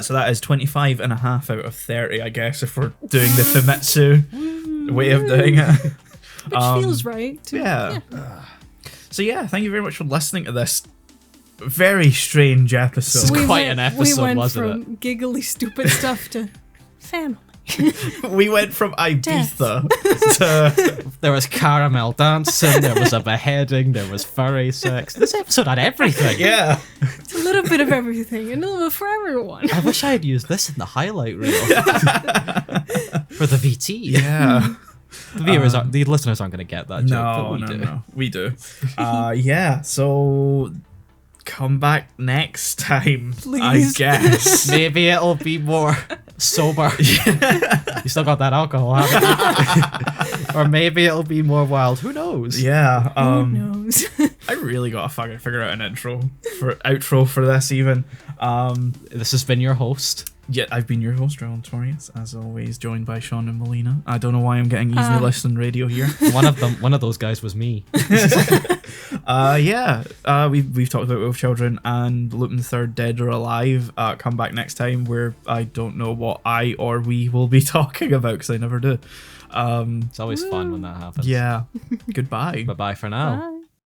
Speaker 1: So that is 25 and a half out of 30, I guess, if we're doing the Famitsu way of doing it.
Speaker 3: Which feels right.
Speaker 1: Yeah. So yeah, thank you very much for listening to this very strange episode.
Speaker 2: We- quite an episode,
Speaker 3: we went
Speaker 2: wasn't
Speaker 3: from giggly stupid stuff to family.
Speaker 1: We went from Ibiza to
Speaker 2: There was caramel dancing, there was a beheading, there was furry sex. This episode had everything.
Speaker 1: yeah.
Speaker 3: It's a little bit of everything, and a little bit for everyone.
Speaker 2: I wish I had used this in the highlight reel for the VT.
Speaker 1: Yeah.
Speaker 2: The viewers, the listeners aren't going to get that joke, but we do.
Speaker 1: No. We do. Yeah. So come back next time,
Speaker 3: Please.
Speaker 1: I guess.
Speaker 2: Maybe it'll be more sober. You still got that alcohol, haven't you? Or maybe it'll be more wild. Who knows?
Speaker 1: Yeah.
Speaker 3: Who knows?
Speaker 1: I really gotta fucking figure out an outro for this even.
Speaker 2: This has been your host.
Speaker 1: Yeah, I've been your host, Notorious, as always, joined by Shaun and Melina. I don't know why I'm getting easily listened radio here.
Speaker 2: One of those guys was me.
Speaker 1: We've talked about Wolf Children and Lupin the Third, Dead or Alive. Come back next time where I don't know what I or we will be talking about because I never do.
Speaker 2: It's always fun when that happens.
Speaker 1: Yeah. Goodbye.
Speaker 2: Bye-bye for now.
Speaker 3: Bye.